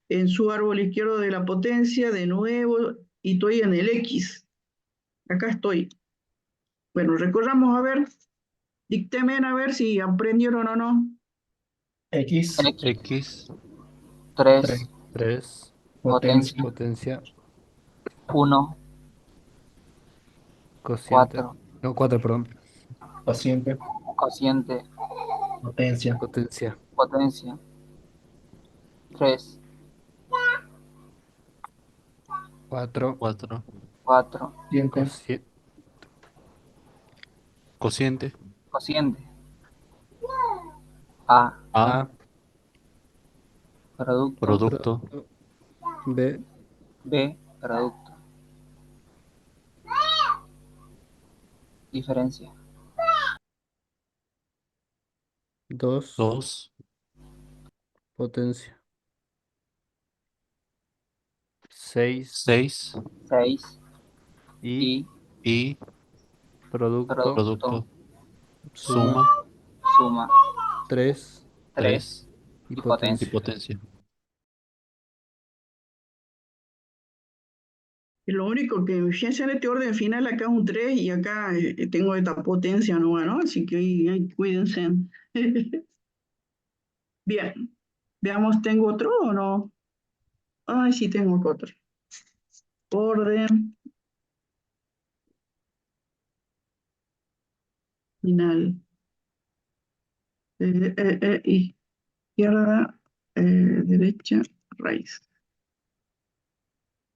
en su árbol izquierdo de la potencia, de nuevo, y estoy en el X. Acá estoy. Bueno, recorramos a ver, dictemen a ver si aprendieron o no. X, X, 3, 3, potencia, Potencia. 1, Cociente. 4, No, 4, perdón. cociente, cociente, potencia, Potencia. potencia, 3, 4. 4, 4, cociente, cociente, cociente, A, A, A. producto, producto, B. B, producto, diferencia, 2. 2, Potencia. 6. 6, 6, Y. y, y Producto. producto, producto, Suma. suma, suma, 3. 3, 3 Y y y potencia. potencia. potencia. Y lo único que, fíjense en este orden final, acá un 3 y acá tengo esta potencia nueva, ¿no? Así que ahí cuídense. Bien, veamos, ¿tengo otro o no? Ay, sí, tengo otro. Orden final. Izquierda, derecha, raíz.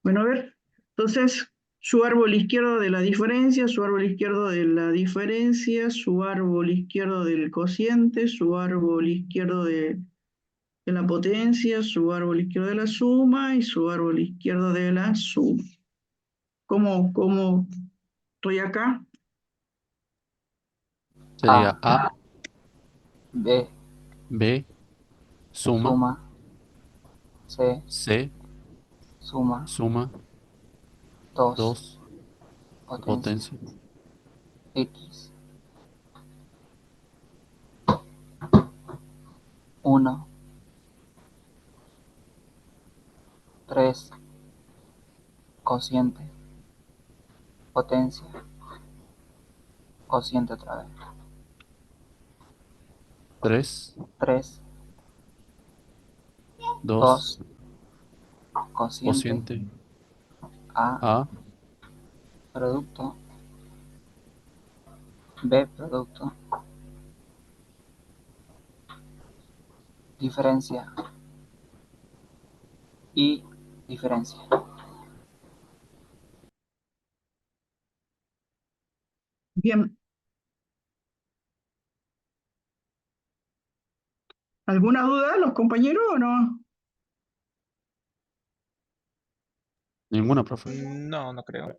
Bueno, a ver. Entonces, su árbol izquierdo de la diferencia, su árbol izquierdo de la diferencia, su árbol izquierdo del cociente, su árbol izquierdo de la potencia, su árbol izquierdo de la suma y su árbol izquierdo de la suma. ¿Cómo estoy acá? Sería A, B, B, suma, suma, C, C, suma, suma, 2, 2, potencia, potencia. X, 1, 3, cociente, potencia, cociente otra vez, 3, 3, 2, 2, cociente, cociente, A, A, producto, B, producto, diferencia, y diferencia. Bien. ¿Alguna duda, los compañeros, o no? Ninguna, profe. No, no creo.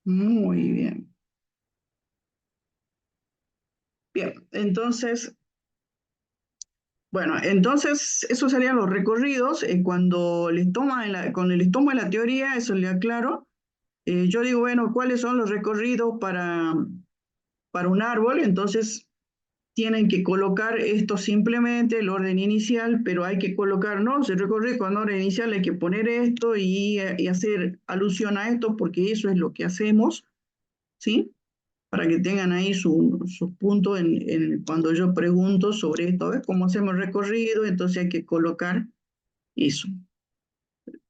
Muy bien. Bien, entonces, bueno, entonces esos serían los recorridos. Cuando les toma cuando les tomo la teoría, eso le aclaro. Yo digo, bueno, ¿cuáles son los recorridos para un árbol? Entonces tienen que colocar esto simplemente, el orden inicial, pero hay que colocar, no, se recorre con orden inicial, hay que poner esto y hacer alusión a esto, porque eso es lo que hacemos, ¿sí? Para que tengan ahí su punto cuando yo pregunto sobre esto, ¿ves? ¿Cómo hacemos recorrido? Entonces hay que colocar eso.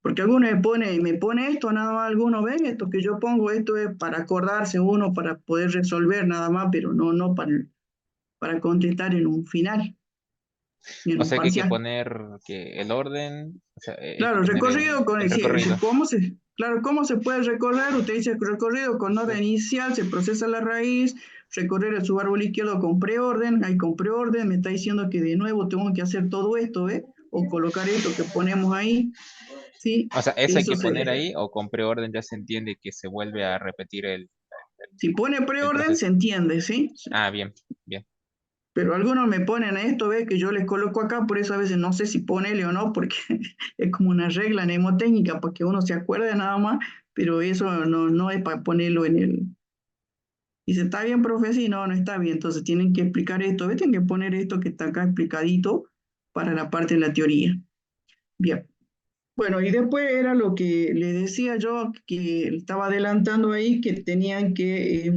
Porque alguno me pone esto, nada más, alguno ve esto que yo pongo, esto es para acordarse uno, para poder resolver nada más, pero no para contestar en un final, ni en O un sea que hay que parcial. poner que el orden, o sea, hay que Claro, poner recorrido con el sí, recorrido. claro, ¿cómo se puede recorrer? Usted dice recorrido con orden inicial, se procesa la raíz, recorrer el subárbol izquierdo con preorden, hay con preorden, me está diciendo que de nuevo tengo que hacer todo esto, ¿eh? O colocar esto que ponemos ahí, ¿sí? O sea, eso hay Eso que se, poner ahí o con preorden ya se entiende que se vuelve a repetir si pone el preorden, se proceso. entiende, ¿sí? Ah, bien, bien. Pero algunos me ponen esto, ¿ves? Que yo les coloco acá, por eso a veces no sé si ponerle o no, porque es como una regla mnemotécnica, para que uno se acuerde nada más, pero eso no es para ponerlo en el... Dice, ¿está bien, profe? Sí, no está bien. Entonces tienen que explicar esto, ¿ves? Tienen que poner esto que está acá explicadito para la parte de la teoría. Bien. Bueno, y después era lo que le decía yo, que estaba adelantando ahí, que tenían que,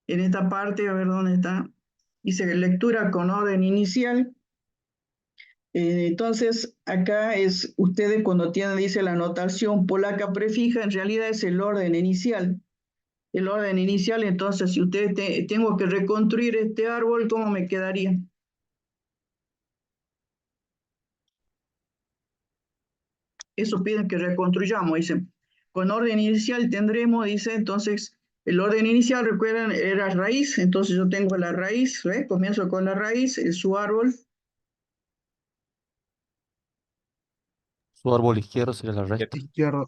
en esta parte, a ver dónde está, dice lectura con orden inicial. Entonces, acá es, ustedes cuando tienen, dice la notación polaca prefija, en realidad es el orden inicial. El orden inicial, entonces, si ustedes tengo que reconstruir este árbol, ¿cómo me quedaría? Eso piden que reconstruyamos, dice. Con orden inicial tendremos, dice, entonces, el orden inicial, recuerdan, era raíz, entonces yo tengo la raíz, ¿ves? Comienzo con la raíz, su árbol, Su árbol izquierdo sería la recta. Izquierdo.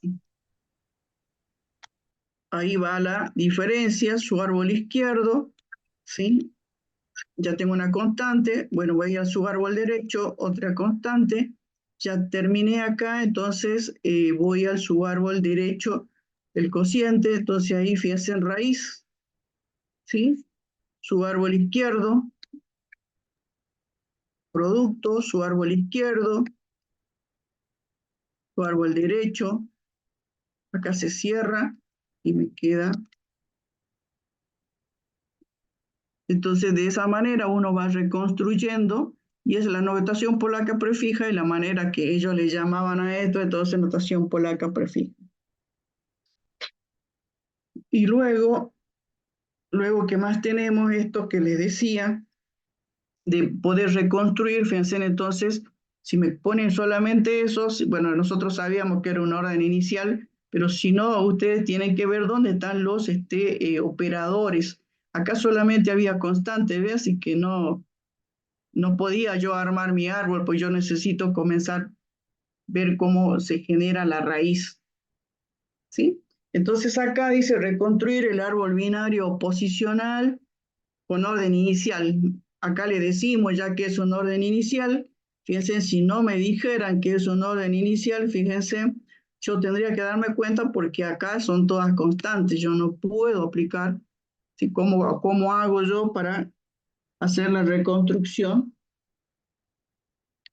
ahí va la diferencia, su árbol izquierdo, ¿sí? Ya tengo una constante, bueno, voy a su árbol derecho, otra constante, ya terminé acá, entonces voy al subárbol derecho, el cociente, entonces ahí fíjense en raíz, ¿sí? Subárbol izquierdo, producto, su árbol izquierdo, su árbol derecho, acá se cierra y me queda. Entonces de esa manera uno va reconstruyendo y es la notación polaca prefija y la manera que ellos le llamaban a esto, entonces notación polaca prefija. Y luego ¿qué más tenemos? Esto que les decía, de poder reconstruir, fíjense entonces, si me ponen solamente eso, bueno, nosotros sabíamos que era un orden inicial, pero si no, ustedes tienen que ver dónde están los operadores. Acá solamente había constante, ¿ves? Así que no podía yo armar mi árbol, pues yo necesito comenzar a ver cómo se genera la raíz, ¿sí? Entonces acá dice reconstruir el árbol binario posicional con orden inicial. Acá le decimos ya que es un orden inicial. Fíjense, si no me dijeran que es un orden inicial, fíjense, yo tendría que darme cuenta porque acá son todas constantes. Yo no puedo aplicar, ¿sí? ¿Cómo hago yo para hacer la reconstrucción?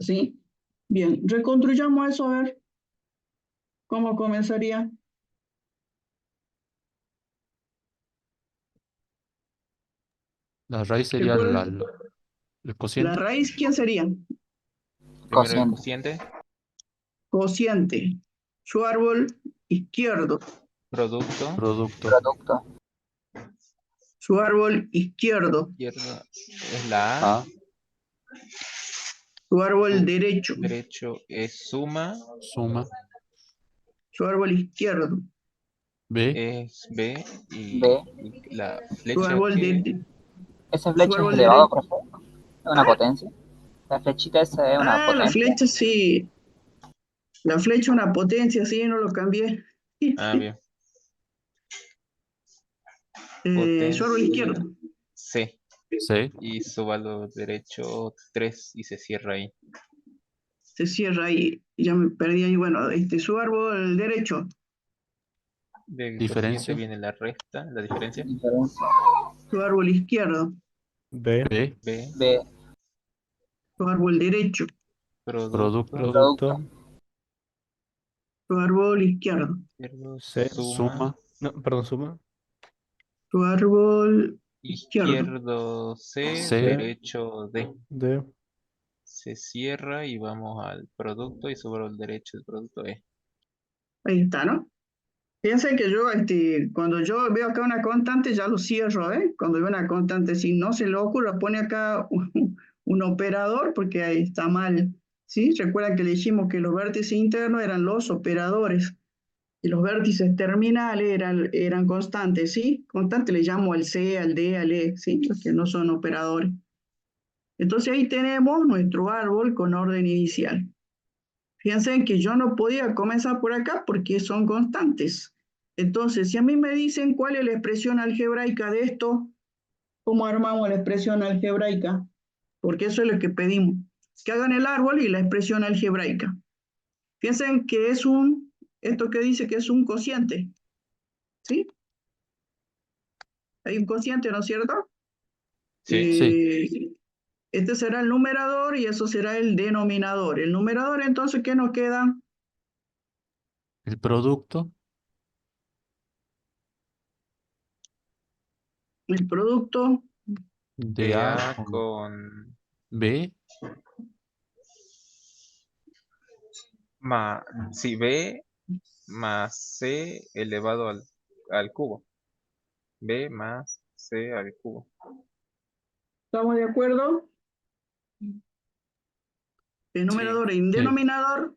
¿Sí? Bien, reconstruyamos eso a ver cómo comenzaría. La raíz sería Recuerden, el la cociente. raíz, ¿quién sería? Primero el Cociente. cociente, Cociente. Su árbol izquierdo. producto, Producto. Producto. Su árbol izquierdo. izquierda es la A, A. Su árbol su derecho. derecho es suma, Suma. Su árbol izquierdo. B. es B y B. la Su flecha árbol que de Esa su flecha es árbol elevado, derecho. profe. Es una potencia. La flechita esa es una Ah, la potencia. flecha sí. La flecha una potencia, sí, no lo cambié. Ah, bien. Su árbol Potencia izquierdo. C. C. Y su valor derecho 3 y se cierra ahí. Se cierra ahí. Ya me perdí ahí. Bueno, su árbol derecho. Del Diferencia. cociente viene la resta, la diferencia. Diferencia. Su árbol izquierdo. B. B. B. B. Su árbol derecho. Producto. Producto. Su árbol izquierdo. Izquierdo, C. suma. No, perdón, suma. Su árbol izquierdo. Izquierdo C, C. derecho D. D. Se cierra y vamos al producto y sobre el derecho del producto E. Ahí está, ¿no? Fíjense que yo, cuando yo veo acá una constante, ya lo cierro, ¿eh? Cuando veo una constante, si no se le ocurre, pone acá un operador, porque ahí está mal, ¿sí? Recuerdan que le dijimos que los vértices internos eran los operadores, y los vértices terminales eran constantes, ¿sí? Constante le llamo al C, al D, al E, ¿sí? Los que no son operadores. Entonces ahí tenemos nuestro árbol con orden inicial. Fíjense que yo no podía comenzar por acá porque son constantes. Entonces, si a mí me dicen cuál es la expresión algebraica de esto, ¿cómo armamos la expresión algebraica? Porque eso es lo que pedimos. Que hagan el árbol y la expresión algebraica. Fíjense que es esto que dice que es un cociente. ¿Sí? Hay un cociente, ¿no es cierto? Sí. Sí. Este será el numerador y eso será el denominador. El numerador, entonces, ¿qué nos queda? El producto El producto de De A A con con B más, sí, B más C elevado al cubo. B más C al cubo. ¿Estamos de acuerdo? El Sí. numerador y el Sí. denominador,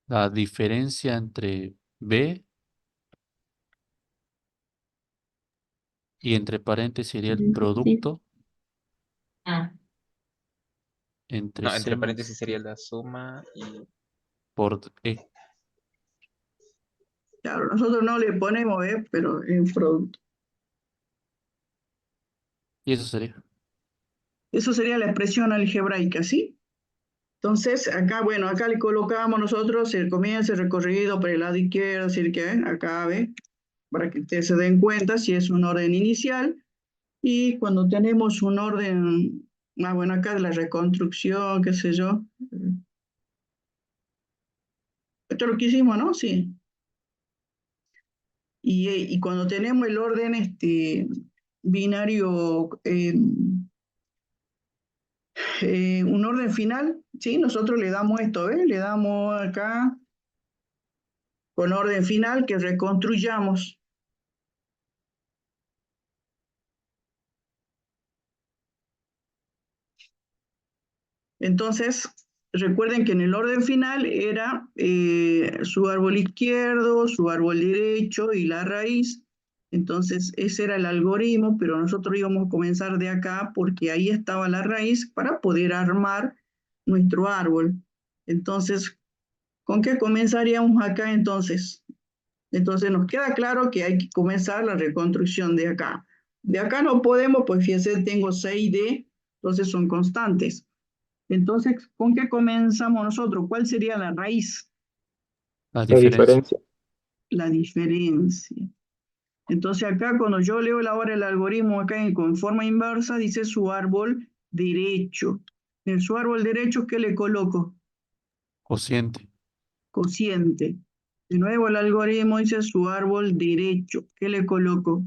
La diferencia entre B y entre paréntesis sería el producto entre No, C entre más paréntesis sería la suma y por E. claro, nosotros no le ponemos pero es un producto. Y eso sería. Eso sería la expresión algebraica, ¿sí? Entonces, acá, bueno, acá le colocamos nosotros el comienzo, el recorrido por el lado izquierdo, así que acá, ¿ve? Para que ustedes se den cuenta si es un orden inicial. Y cuando tenemos un orden, bueno, acá de la reconstrucción, qué sé yo. Esto es lo que hicimos, ¿no? Sí. Y cuando tenemos el orden binario, un orden final, ¿sí? Nosotros le damos esto, ¿ves? Le damos acá con orden final que reconstruyamos. Entonces, recuerden que en el orden final era su árbol izquierdo, su árbol derecho y la raíz. Entonces, ese era el algoritmo, pero nosotros íbamos a comenzar de acá porque ahí estaba la raíz para poder armar nuestro árbol. Entonces, ¿con qué comenzaríamos acá entonces? Entonces nos queda claro que hay que comenzar la reconstrucción de acá. De acá no podemos, pues fíjense, tengo C y D, entonces son constantes. Entonces, ¿con qué comenzamos nosotros? ¿Cuál sería la raíz? La La diferencia. diferencia. La diferencia. Entonces acá cuando yo leo ahora el algoritmo acá con forma inversa, dice su árbol derecho. En su árbol derecho, ¿qué le coloco? Cociente. Cociente. De nuevo el algoritmo dice su árbol derecho. ¿Qué le coloco?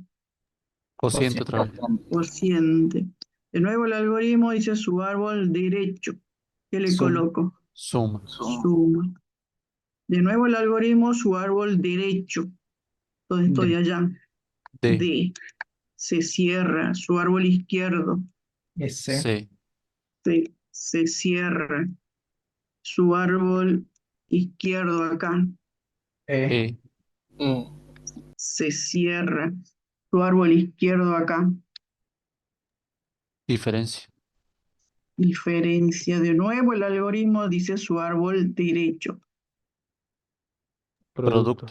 Cociente otra vez. Cociente. De nuevo el algoritmo dice su árbol derecho. ¿Qué le Suma. coloco? Suma. Suma. De nuevo el algoritmo su árbol derecho. ¿Dónde estoy allá? D. D. Se cierra. Su árbol izquierdo. Es C. C. Se cierra. Su árbol izquierdo acá. E. E. E. Se cierra. Su árbol izquierdo acá. Diferencia. Diferencia. De nuevo, el algoritmo dice su árbol derecho. Producto.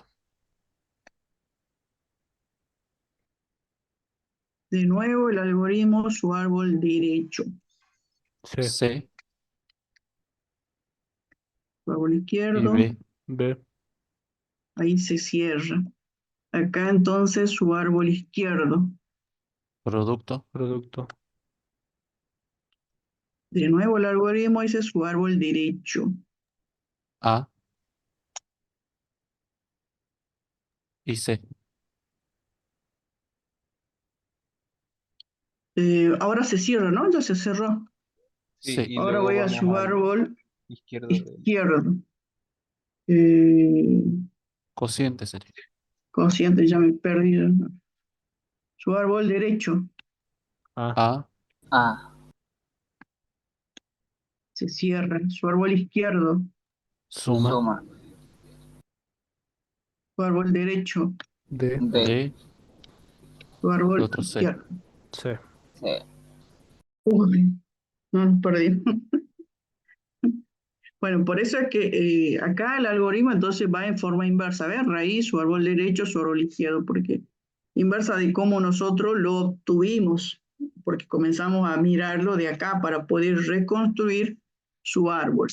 De nuevo, el algoritmo su árbol derecho. C, C Su árbol y izquierdo, B. B, ahí se cierra. Acá entonces su árbol izquierdo. Producto. producto. De nuevo, el algoritmo dice su árbol derecho. A y C. Ahora se cierra, ¿no? Ya se cerró. Sí, Sí. y Ahora luego voy a vamos su al árbol izquierdo del izquierdo. Eh, Cociente sería. Cociente, ya me perdí. Su árbol derecho A, A, A, se cierra. Su árbol izquierdo, suma, suma, su árbol derecho, D, B, D, su y árbol otro C. izquierdo. C. C, Uy, no nos perdí. Bueno, por eso es que acá el algoritmo entonces va en forma inversa. ¿Ves? Raíz, su árbol derecho, su árbol izquierdo, porque inversa de cómo nosotros lo obtuvimos, porque comenzamos a mirarlo de acá para poder reconstruir su árbol.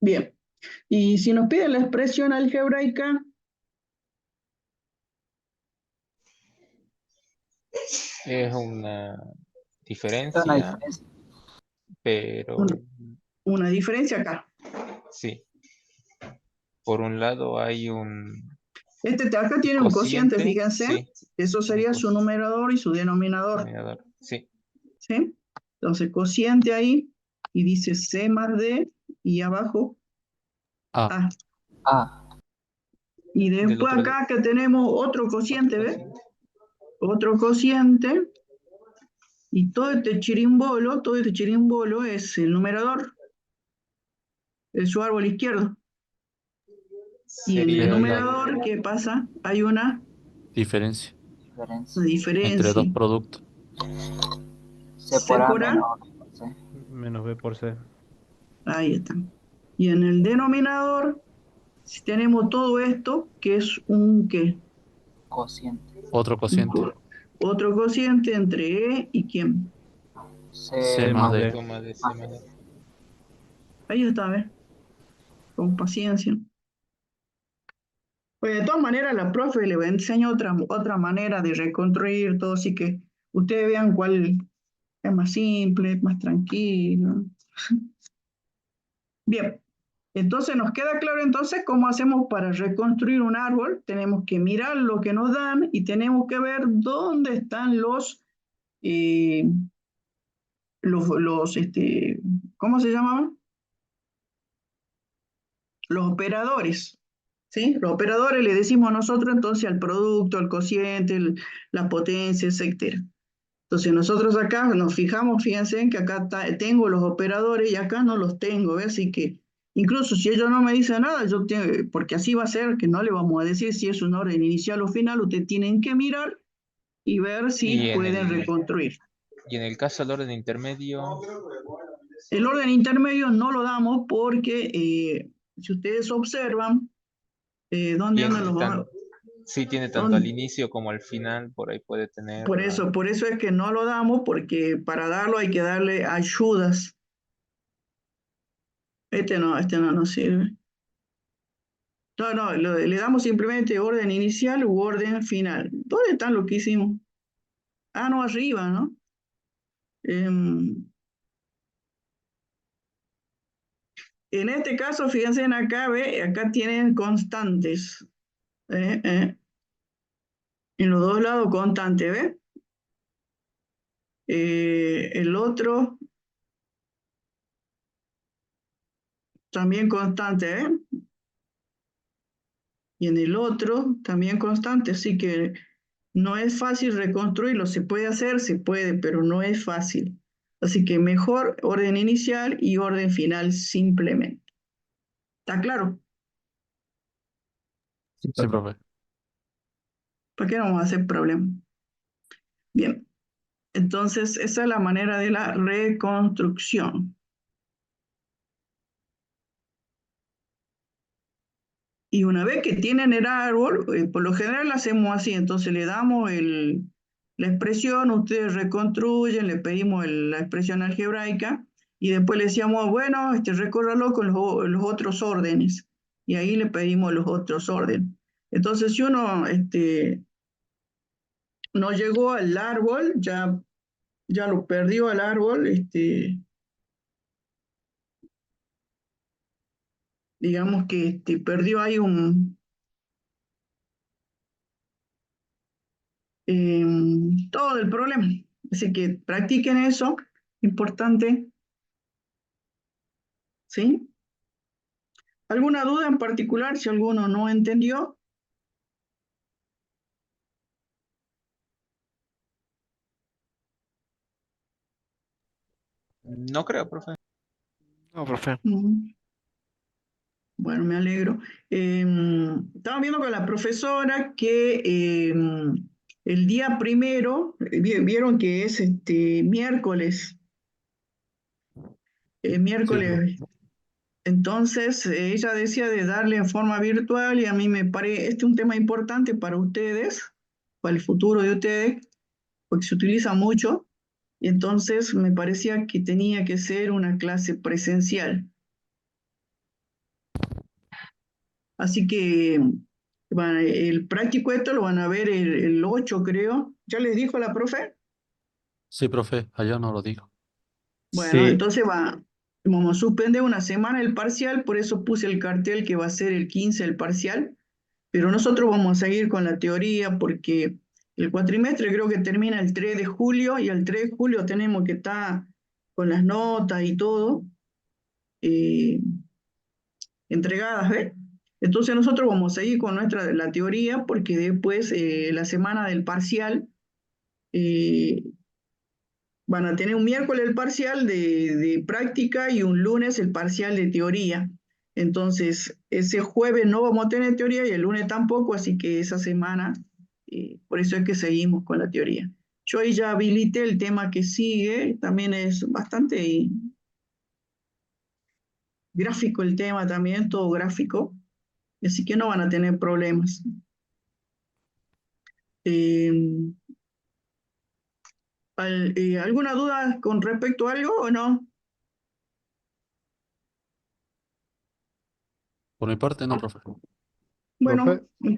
Bien, y si nos piden la expresión algebraica, es una Esta es una diferencia, diferencia. pero una diferencia acá. sí. Por un lado hay un Acá tiene un cociente, cociente, fíjense. sí, Eso sería su numerador y su denominador. denominador, sí, ¿Sí? Entonces, cociente ahí, y dice C más D, y abajo A, A. A, Y del después otro acá que tenemos otro cociente, ¿ves? cociente. Otro cociente, y todo este chirimbolo es el numerador, es su árbol izquierdo. Y en el Sería la numerador, ¿qué pasa? Hay una diferencia. diferencia. una Entre dos diferencia. productos. C C por A por A, menos B por C. Menos B por C. ahí está. Y en el denominador, si tenemos todo esto, que es un ¿qué? Cociente. Otro cociente. Otro cociente entre E y ¿quién? C C C más más más D. D. suma de C más más D. D. Ahí está, ¿ves? Con paciencia. Pues de todas maneras, la profe le va a enseñar otra manera de reconstruir todo, así que ustedes vean cuál es más simple, más tranquilo. Bien, entonces nos queda claro entonces cómo hacemos para reconstruir un árbol. Tenemos que mirar lo que nos dan y tenemos que ver dónde están eh, ¿cómo se llamaban? Los operadores. ¿Sí? Los operadores le decimos nosotros entonces al producto, al cociente, la potencia, etc. Entonces nosotros acá nos fijamos, fíjense en que acá tengo los operadores y acá no los tengo, ¿ves? Así que incluso si ellos no me dicen nada, porque así va a ser, que no le vamos a decir si es un orden inicial o final, ustedes tienen que mirar y ver si Y pueden reconstruir. en el caso del orden intermedio, El orden intermedio no lo damos porque si ustedes observan, ¿dónde andan tiene los... sí tiene tanto al dónde- inicio como al final, por ahí puede tener Por eso es que no lo damos, porque para darlo hay que darle ayudas. Este no nos sirve. No, le damos simplemente orden inicial u orden final. ¿Dónde están lo que hicimos? Ah, no, arriba, ¿no? En este caso, fíjense en acá, acá tienen constantes. ¿eh? En los dos lados constantes, ¿ves? El otro también constante, ¿eh? Y en el otro también constante, así que no es fácil reconstruirlo. Se puede hacer, se puede, pero no es fácil. Así que mejor orden inicial y orden final simplemente. ¿Está claro? Sí, profe. ¿Para qué no vamos a hacer problema? Bien, entonces esa es la manera de la reconstrucción. Y una vez que tienen el árbol, por lo general lo hacemos así, entonces le damos la expresión, ustedes reconstruyen, le pedimos la expresión algebraica y después le decíamos, bueno, recórralo con los otros órdenes. Y ahí le pedimos los otros órdenes. Entonces, si uno no llegó al árbol, ya lo perdió al árbol, digamos que perdió ahí todo el problema. Así que practiquen eso, importante, ¿sí? ¿Alguna duda en particular si alguno no entendió? No creo, profe. No, profe. Bueno, me alegro. Estaba viendo con la profesora que el día primero, vieron que es miércoles, Sí, profe. miércoles. Entonces, ella decía de darle en forma virtual y a mí me parece, este es un tema importante para ustedes, para el futuro de ustedes, porque se utiliza mucho, y entonces me parecía que tenía que ser una clase presencial. Así que el práctico esto lo van a ver el 8, creo. ¿Ya les dijo la profe? Sí, profe, allá no lo digo. Bueno, Sí, entonces vamos a suspender una semana el parcial, por eso puse el cartel que va a ser el 15 el parcial, pero nosotros vamos a seguir con la teoría porque el cuatrimestre creo que termina el 3 de julio y el 3 de julio tenemos que estar con las notas y todo eh, entregadas, ¿ves? Entonces nosotros vamos a seguir con la teoría porque después la semana del parcial eh, van a tener un miércoles el parcial de práctica y un lunes el parcial de teoría. Entonces, ese jueves no vamos a tener teoría y el lunes tampoco, así que esa semana, por eso es que seguimos con la teoría. Yo ahí ya habilité el tema que sigue, también es bastante gráfico el tema también, todo gráfico, así que no van a tener problemas. Eh, ¿Alguna duda con respecto a algo o no? Por mi parte, no, profe. Profe. Bueno,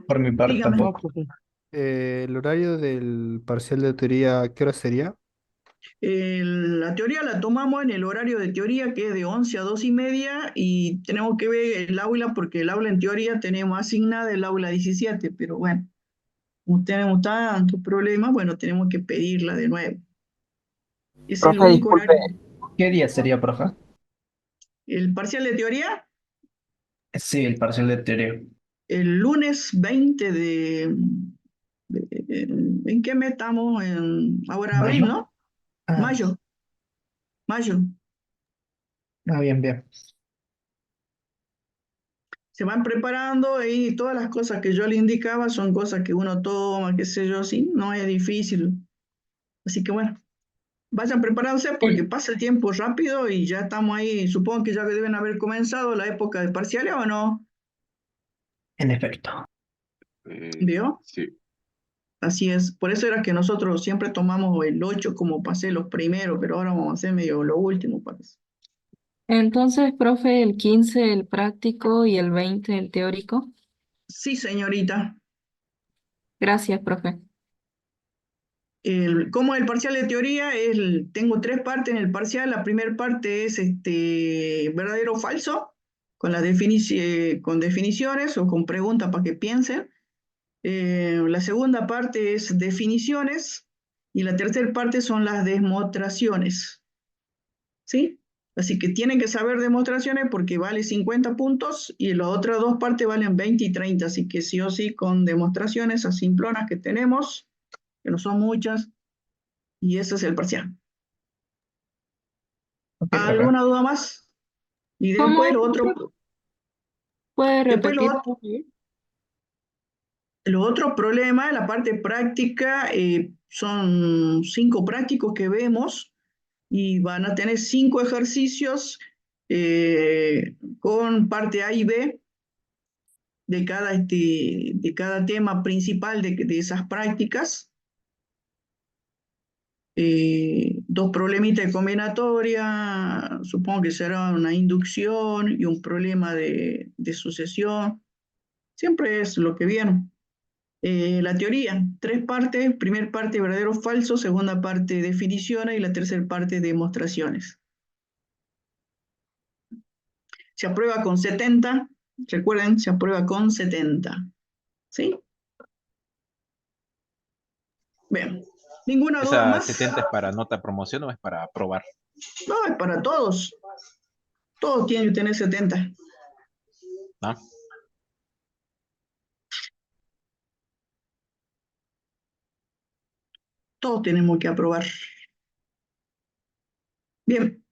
por mi parte dígame. No, tampoco. profe. El horario del parcial de teoría, ¿qué hora sería? La teoría la tomamos en el horario de teoría que es de 11 a 2 y media y tenemos que ver el aula porque el aula en teoría tenemos asignada el aula 17, pero bueno, como tenemos tantos problemas, bueno, tenemos que pedirla de nuevo. Es el Profe, único disculpe, horario. ¿Qué día sería, profe? El parcial de teoría, Sí, el parcial de teoría. el lunes 20 ¿en qué mes estamos? Ahora abril, ¿Mayo? ¿no? Ah, Mayo, mayo. bien, bien. Se van preparando y todas las cosas que yo le indicaba son cosas que uno toma, qué sé yo, sí, no es difícil. Así que bueno, vayan preparándose porque El- pasa el tiempo rápido y ya estamos ahí. Supongo que ya deben haber comenzado la época de parciales o no, En efecto. ¿vio? Sí, Así es. Por eso era que nosotros siempre tomamos el 8 como pasé los primeros, pero ahora vamos a hacer medio lo último, parece. Entonces, profe, el 15 el práctico y el 20 el teórico. Sí, señorita. Gracias, profe. Como el parcial de teoría, tengo tres partes en el parcial. La primera parte es verdadero o falso, con, con definiciones o con preguntas para que piensen. La segunda parte es definiciones y la tercera parte son las demostraciones. ¿Sí? Así que tienen que saber demostraciones porque vale 50 puntos y las otras dos partes valen 20 y 30. Así que sí o sí con demostraciones, así simplonas que tenemos, que no son muchas, y ese es el parcial. Ok, profe. ¿Alguna duda más? Y ¿Cómo después es, lo profe? otro, ¿Puede después lo repetir, otro, por favor? Los otros problemas, la parte práctica, son 5 prácticos que vemos y van a tener 5 ejercicios con parte A y B de cada tema principal de esas prácticas. 2 problemitas de combinatoria, supongo que será una inducción y un problema de sucesión. Siempre es lo que vieron. La teoría, 3 partes, primer parte verdadero o falso, segunda parte definiciones y la tercera parte demostraciones. Se aprueba con 70, recuerden, se aprueba con 70. ¿Sí? Bien. ¿Ninguna duda ¿Esa más? 70 es para nota promoción o es para aprobar? No, es para todos. Todos tienen que tener 70. ¿No? Todos tenemos que aprobar. Bien.